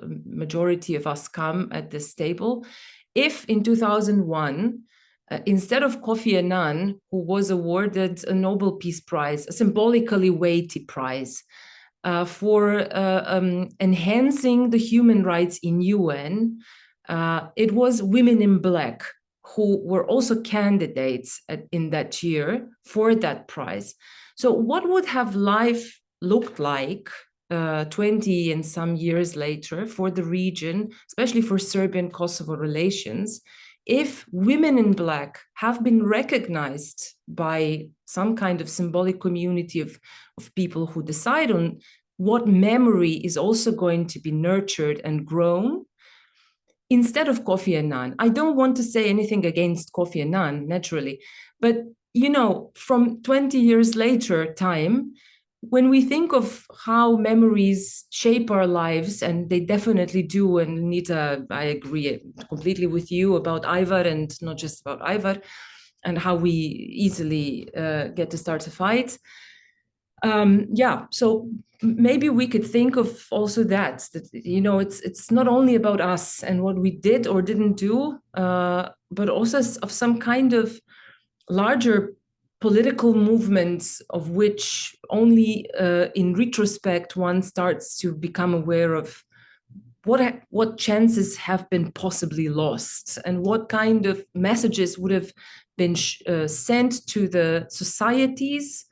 majority of us come at this table, if in 2001, instead of Kofi Annan, who was awarded a Nobel Peace Prize, a symbolically weighty prize, for enhancing the human rights in UN, it was women in Black who were also candidates in that year for that prize. So what would have life looked like 20 and some years later for the region, especially for Serbian-Kosovo relations, if women in Black have been recognized by some kind of symbolic community of people who decide on what memory is also going to be nurtured and grown, instead of Kofi Annan? I don't want to say anything against Kofi Annan, naturally, but from 20 years later time, when we think of how memories shape our lives, and they definitely do, and Nita, I agree completely with you about Ivar, and not just about Ivar, and how we easily get to start a fight. So maybe we could think of also that you know, it's not only about us and what we did or didn't do, but also of some kind of larger political movements of which only in retrospect one starts to become aware of what chances have been possibly lost, and what kind of messages would have been sent to the societies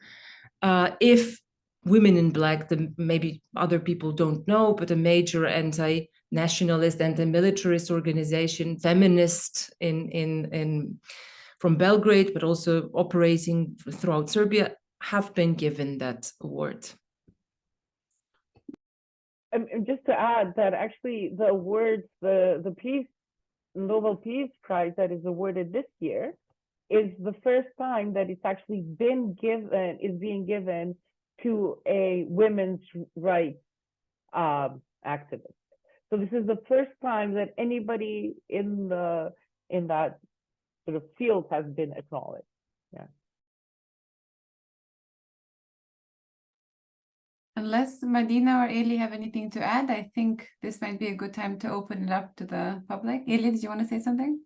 if Women in Black, maybe other people don't know, but a major anti-nationalist, anti-militarist organization, feminist from Belgrade, but also operating throughout Serbia, have been given that award. And just to add that actually the awards, the Nobel Peace Prize that is awarded this year is the first time that it's actually being given to a women's rights activist. So this is the first time that anybody in that sort of field has been acknowledged. Yeah. Unless Madina or Eli have anything to add, I think this might be a good time to open it up to the public. Eli, did you want to say something?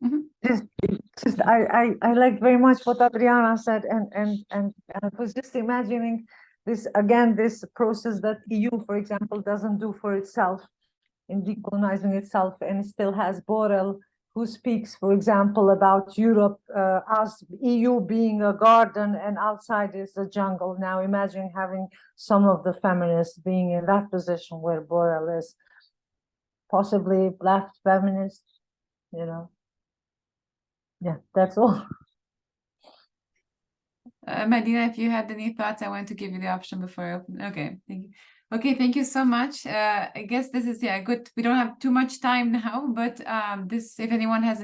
Just I like very much what Adriana said, and I was just imagining this again, this process that EU, for example, doesn't do for itself in decolonizing itself, and it still has Borrell, who speaks, for example, about Europe as EU being a garden and outside is a jungle. Now imagine having some of the feminists being in that position where Borrell is, possibly left feminist, you know. Yeah, that's all. Madina, if you had any thoughts, I want to give you the option before I open. Okay, thank you. Okay, thank you so much. I guess this is good. We don't have too much time now, but if anyone has